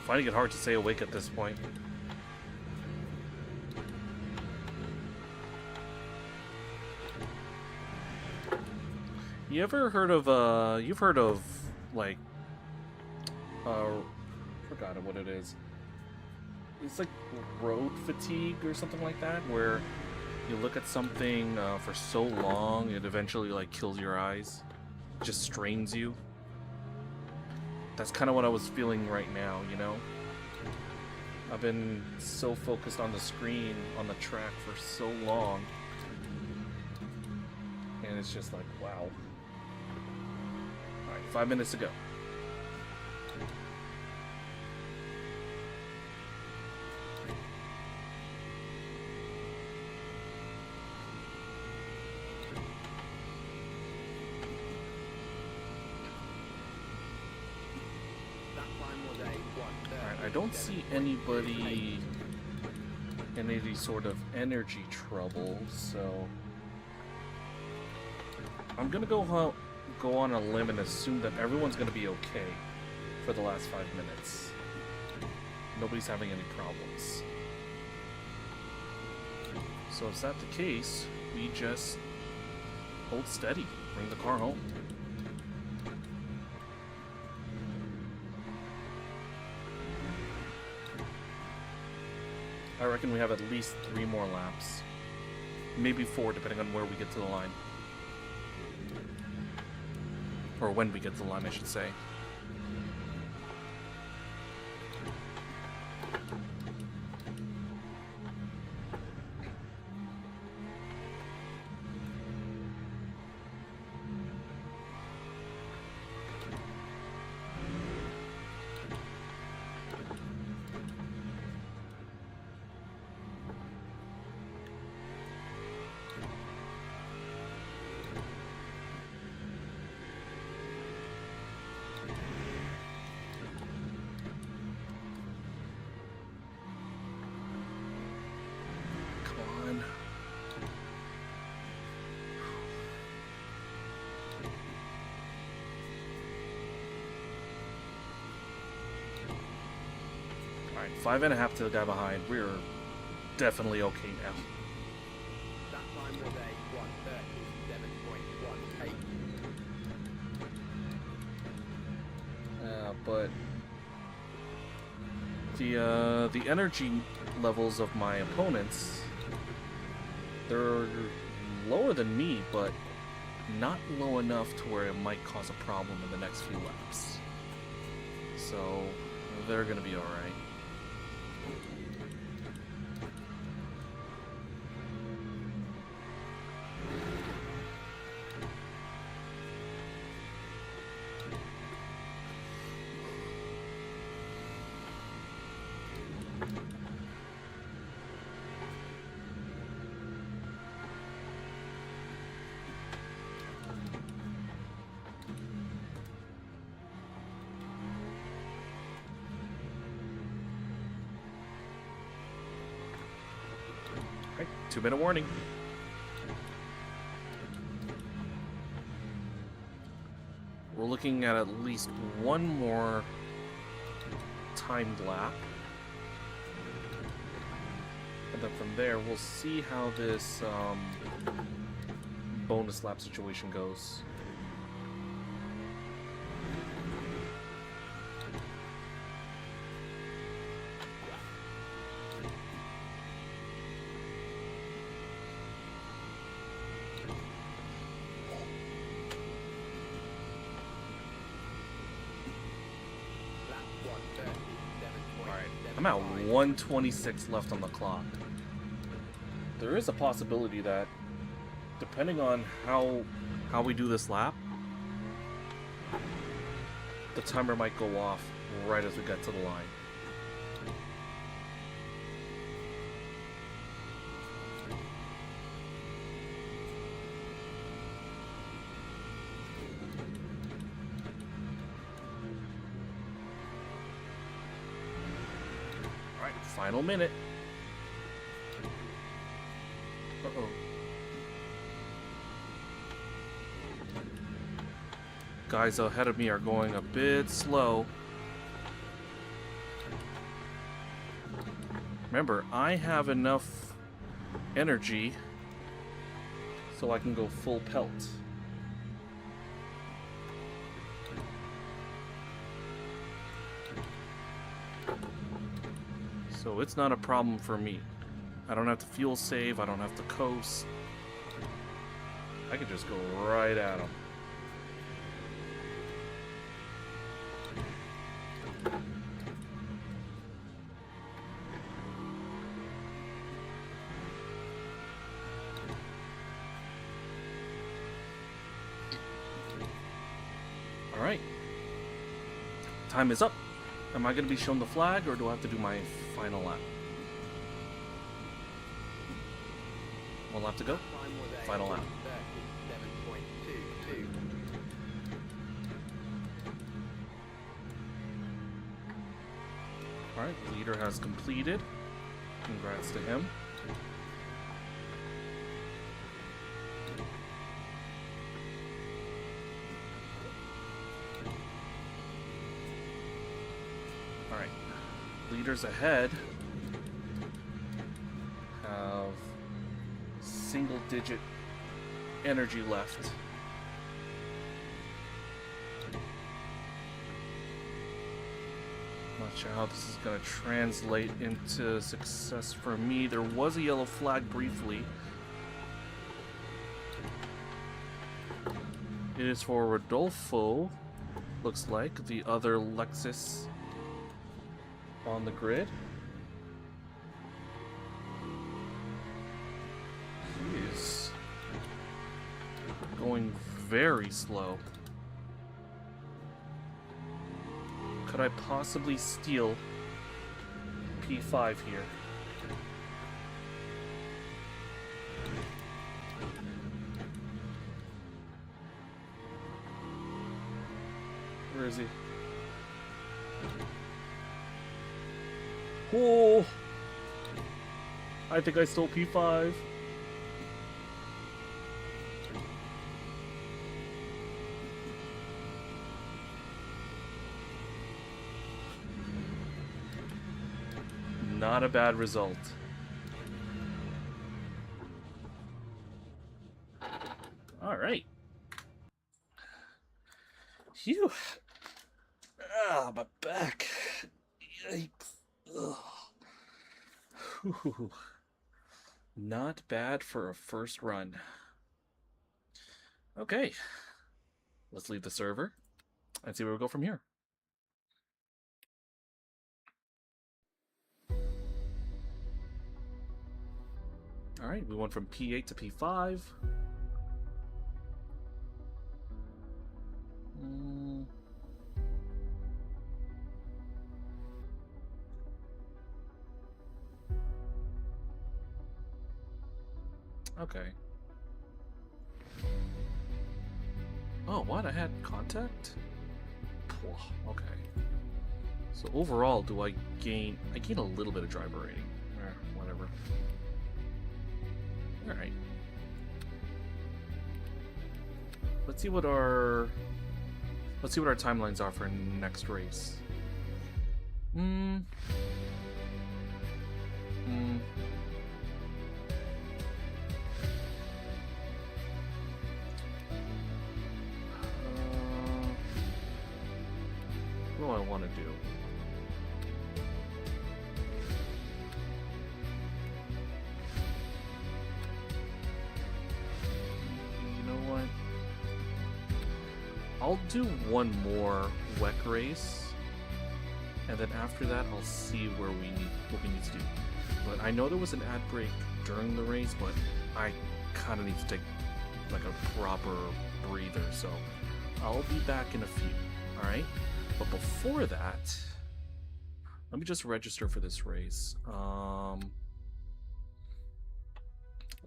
Finding it hard to stay awake at this point. You ever heard of you've heard of like forgot what it is. It's like road fatigue or something like that, where you look at something for so long it eventually like kills your eyes, just strains you. That's kind of what I was feeling right now, you know? I've been so focused on the screen, on the track for so long. And it's just like, wow. Alright, 5 minutes to go. I don't see anybody in any sort of energy trouble, so I'm gonna go on a limb and assume that everyone's gonna be okay for the last 5 minutes. Nobody's having any problems. So if that's the case, we just hold steady, bring the car home. I reckon we have at least 3 more laps. Maybe 4, depending on where we get to the line. Or when we get to the line, I should say. Alright, 5.5 to the guy behind. We're definitely okay now. That time was a 1:37.18. But the energy levels of my opponents, they're lower than me, but not low enough to where it might cause a problem in the next few laps. So they're gonna be alright. Right, 2-minute warning. We're looking at least one more timed lap. And then from there, we'll see how this bonus lap situation goes. I'm at 126 left on the clock. There is a possibility that, depending on how we do this lap, the timer might go off right as we get to the line. Final minute. Uh-oh. Guys ahead of me are going a bit slow. Remember, I have enough energy so I can go full pelt. So it's not a problem for me. I don't have to fuel save, I don't have to coast. I can just go right at them. Alright. Time is up. Am I going to be shown the flag, or do I have to do my final lap? One lap to go. Final lap. Alright, leader has completed. Congrats to him. Alright, leaders ahead have single-digit energy left. Not sure how this is going to translate into success for me. There was a yellow flag briefly. It is for Rodolfo, looks like, the other Lexus on the grid. He is going very slow. Could I possibly steal P5 here? Where is he? Oh! I think I stole P5. Not a bad result. All right. Phew. Ah, my back. Yikes. Ugh. Whew. Not bad for a first run. Okay. Let's leave the server and see where we go from here. Alright, we went from P8 to P5. Okay. Oh, what? I had contact? Okay. So overall, do I gain... I gain a little bit of driver rating. Whatever. let's see what our timelines are for next race. What do I want to do? You know what? I'll do one more WEC race, and then after that I'll see what we need to do. But I know there was an ad break during the race, but I kind of need to take like a proper breather, so I'll be back in a few. Alright? But before that, let me just register for this race.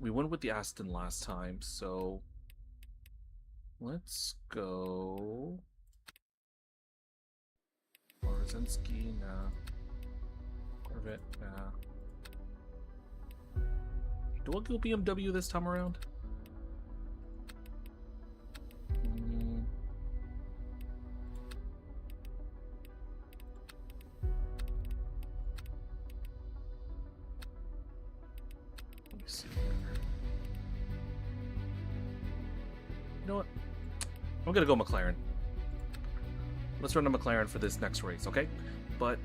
We went with the Aston last time, so let's go. Orzinski, nah. Corvette, nah. Do I go BMW this time around? Let me see here. You know what? I'm gonna go McLaren. Let's run a McLaren for this next race, okay? But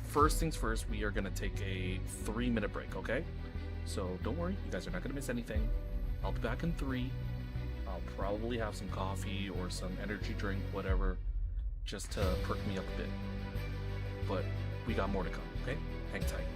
first things first, we are gonna take a 3-minute break, okay? So don't worry, you guys are not gonna miss anything. I'll be back in 3. I'll probably have some coffee or some energy drink, whatever, just to perk me up a bit. But we got more to come, okay? Hang tight.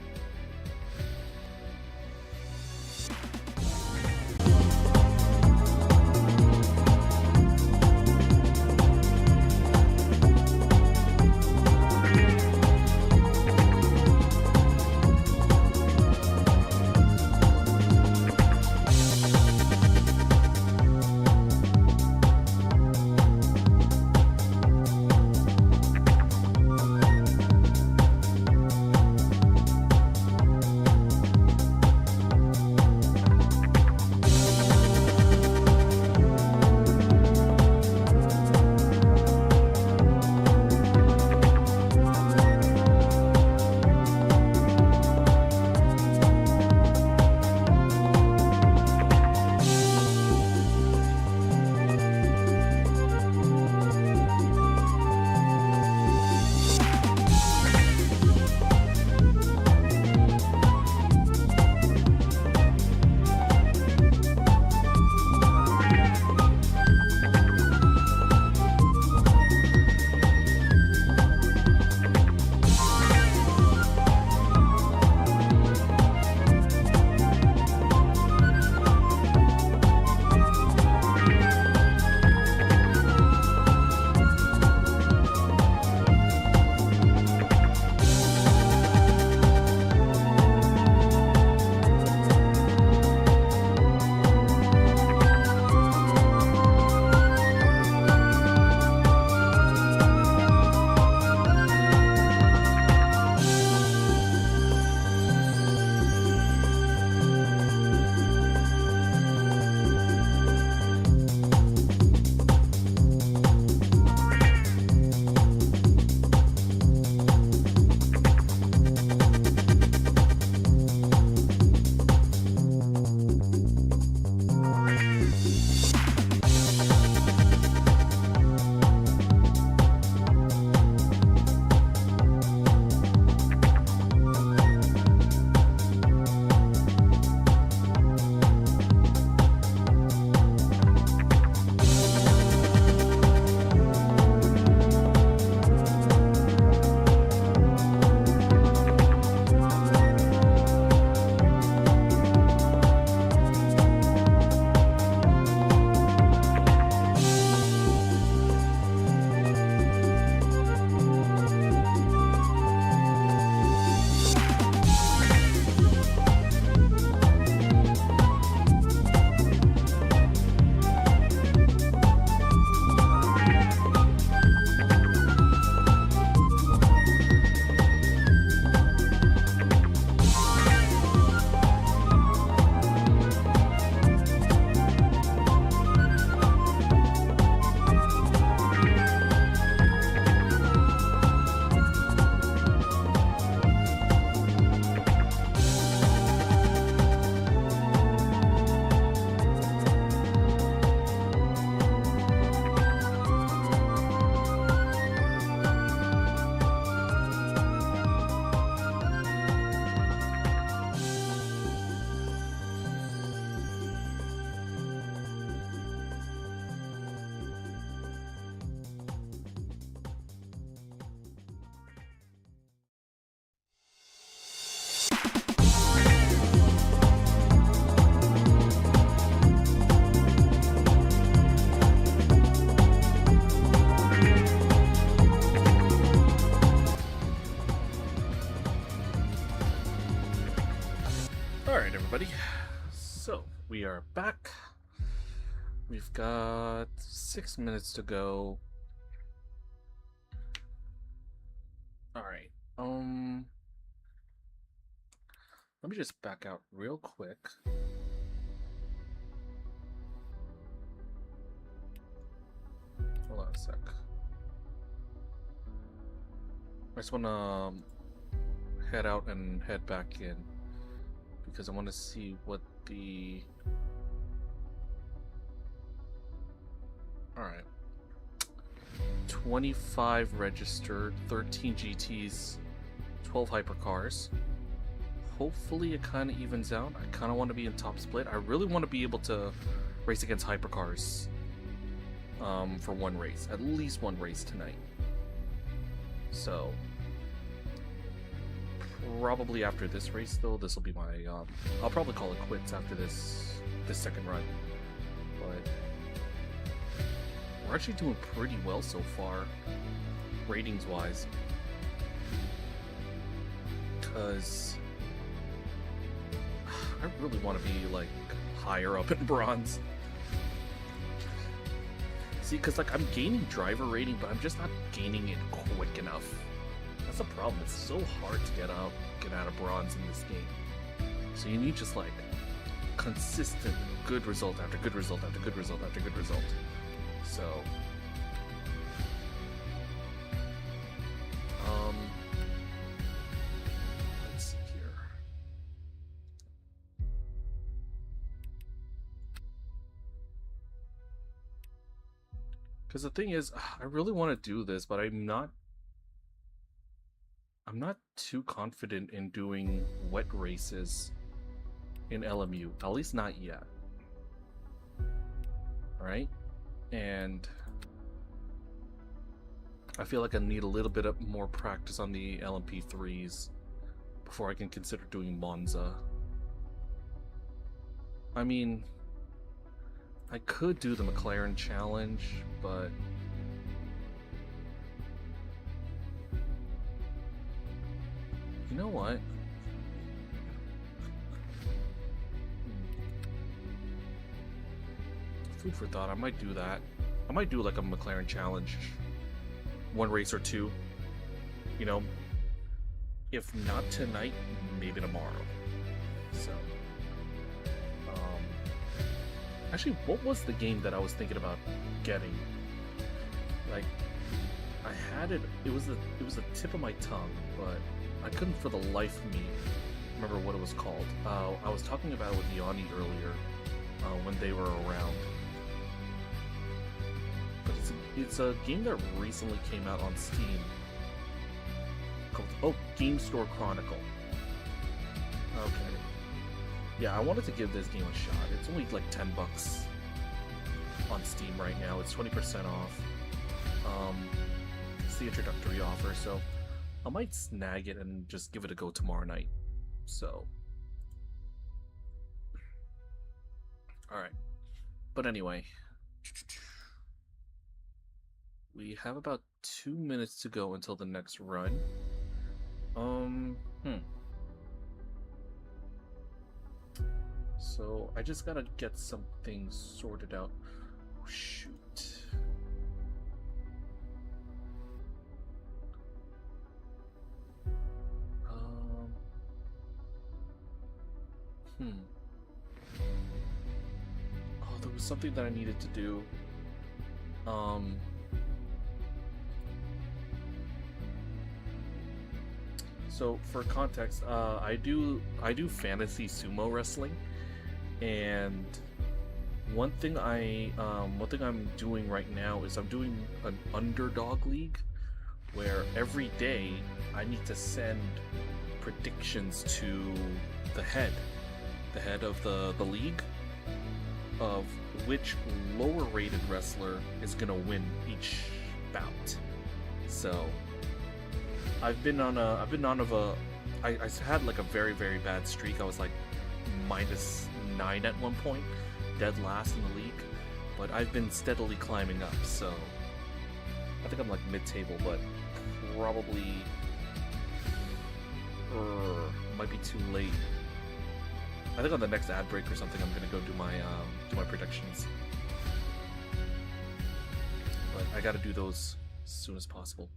Alright, everybody. So, we are back. We've got 6 minutes to go. Alright, let me just back out real quick. Hold on a sec. I just want to head out and head back in because I want to see what the... Alright. 25 registered, 13 GTs, 12 hypercars. Hopefully it kind of evens out. I kind of want to be in top split. I really want to be able to race against hypercars for one race. At least one race tonight. So... probably after this race, though, this will be my, I'll probably call it quits after this second run. But we're actually doing pretty well so far, ratings-wise. Because I really want to be, like, higher up in bronze. See, because, like, I'm gaining driver rating, but I'm just not gaining it quick enough. That's the problem. It's so hard to get out of bronze in this game. So you need just like consistent good result after good result after good result after good result. So let's see here. Because the thing is, I really want to do this, but I'm not too confident in doing wet races in LMU, at least not yet. Alright? And I feel like I need a little bit of more practice on the LMP3s before I can consider doing Monza. I mean, I could do the McLaren Challenge, but you know what? Food for thought, I might do that. I might do like a McLaren Challenge. One race or two. You know, if not tonight, maybe tomorrow. So, actually, what was the game that I was thinking about getting? Like, I had it, it was the tip of my tongue, but I couldn't for the life of me remember what it was called. I was talking about it with Yanni earlier when they were around. But it's a game that recently came out on Steam called Game Store Chronicle. Okay. Yeah, I wanted to give this game a shot. It's only like $10 on Steam right now. It's 20% off. It's the introductory offer, so I might snag it and just give it a go tomorrow night. So, alright. But anyway, we have about 2 minutes to go until the next run. So, I just gotta get some things sorted out. Oh, shoot. Oh, there was something that I needed to do. So for context, I do fantasy sumo wrestling, and one thing I'm doing right now is I'm doing an underdog league, where every day I need to send predictions to the head of the league of which lower rated wrestler is gonna win each bout. So I had like a very, very bad streak. I was like -9 at one point, dead last in the league, but I've been steadily climbing up, so I think I'm like mid-table, but probably might be too late I think on the next ad break or something, I'm gonna go do my predictions. But I gotta do those as soon as possible.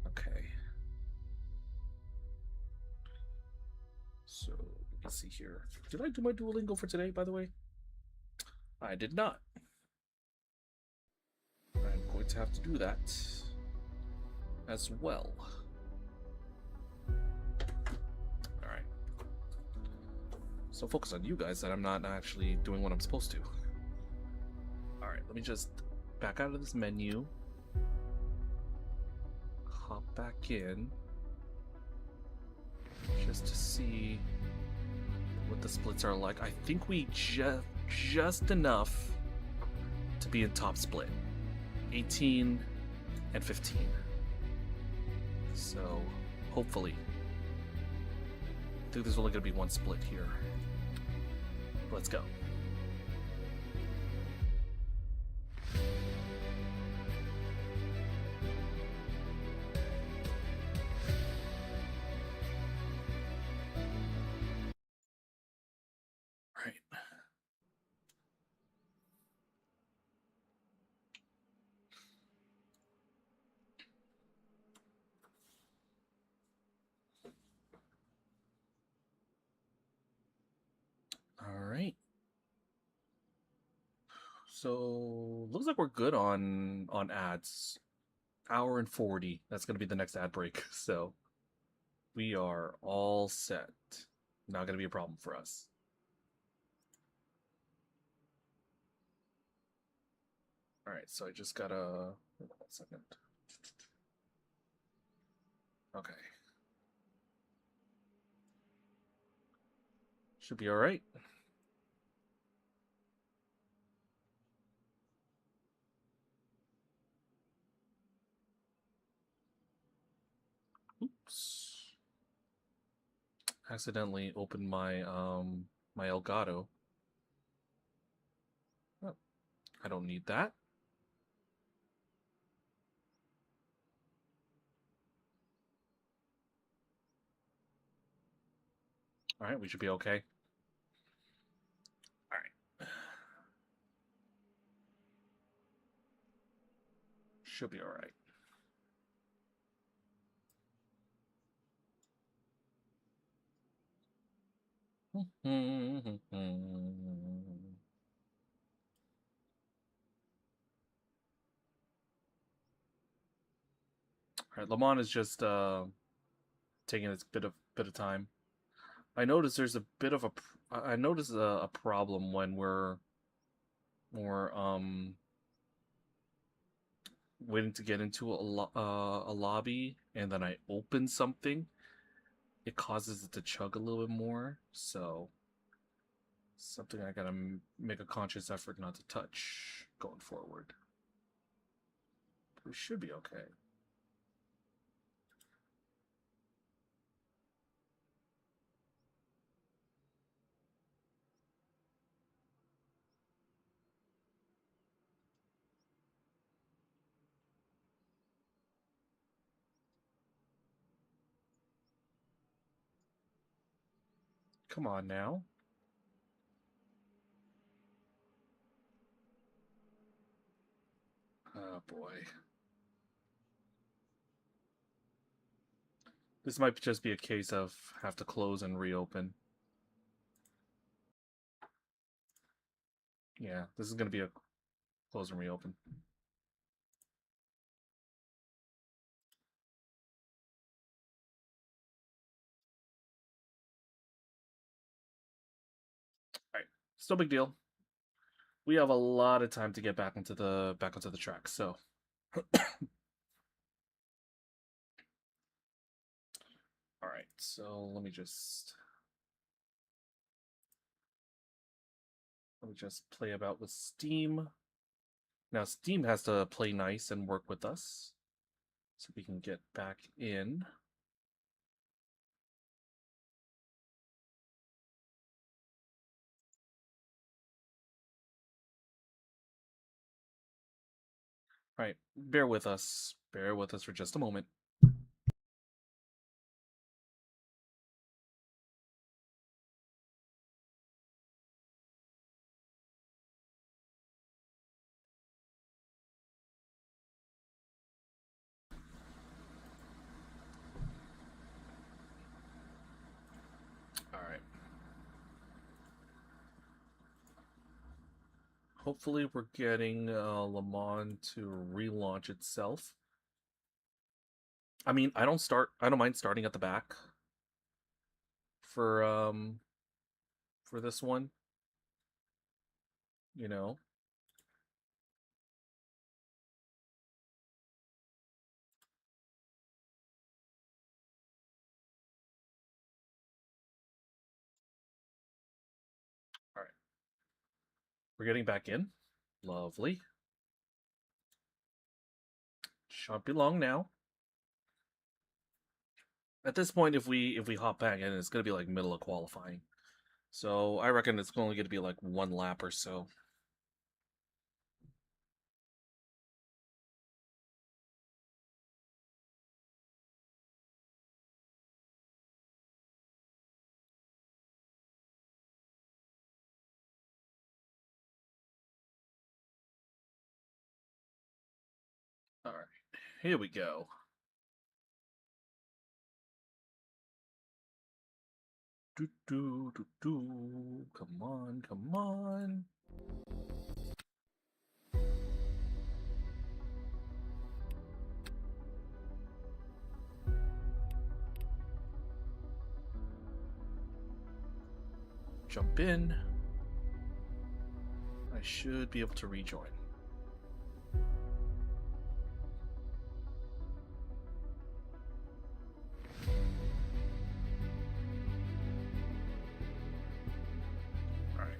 Okay. So let me see here. Did I do my Duolingo for today, by the way? I did not. I'm going to have to do that as well. Alright. So focus on you guys that I'm not actually doing what I'm supposed to. Alright, let me just back out of this menu. Hop back in. Just to see what the splits are like. I think we just enough to be in top split. 18 and 15. So, hopefully. I think there's only going to be one split here. Let's go. Right. All right. So looks like we're good on ads. Hour and 40. That's gonna be the next ad break. So we are all set. Not gonna be a problem for us. All right. So I just gotta. Hold on 1 second. Okay. Should be all right. Oops. Accidentally opened my my Elgato. Oh, I don't need that. All right, we should be okay. All right. Should be all right. All right, Lamont is just taking its bit of time. I noticed there's a bit of I noticed a problem when we're waiting to get into a lobby, and then I open something. It causes it to chug a little bit more, so something I gotta make a conscious effort not to touch going forward. We should be okay. Come on now. Oh boy. This might just be a case of have to close and reopen. Yeah, this is going to be a close and reopen. Alright, still big deal. We have a lot of time to get back onto the track, so alright, so let me just play about with Steam. Now Steam has to play nice and work with us, so we can get back in. Alright, bear with us. Bear with us for just a moment. hopefully we're getting Le Mans to relaunch itself. I mean, I don't mind starting at the back for this one. You know. All right. We're getting back in. Lovely. Shan't be long now. At this point, if we hop back in, it's gonna be like middle of qualifying. So I reckon it's only gonna be like one lap or so. All right, here we go. Do do do do. Come on, come on. Jump in. I should be able to rejoin. All right.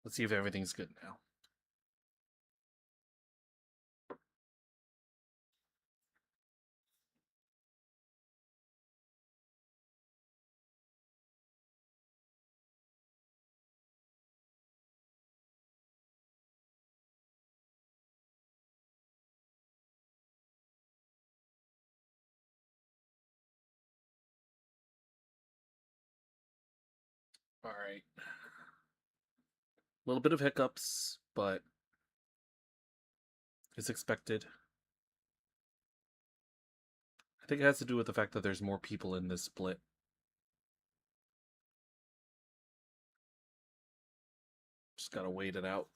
Let's see if everything's good now. All right. A little bit of hiccups, but it's expected. I think it has to do with the fact that there's more people in this split. Just gotta wait it out.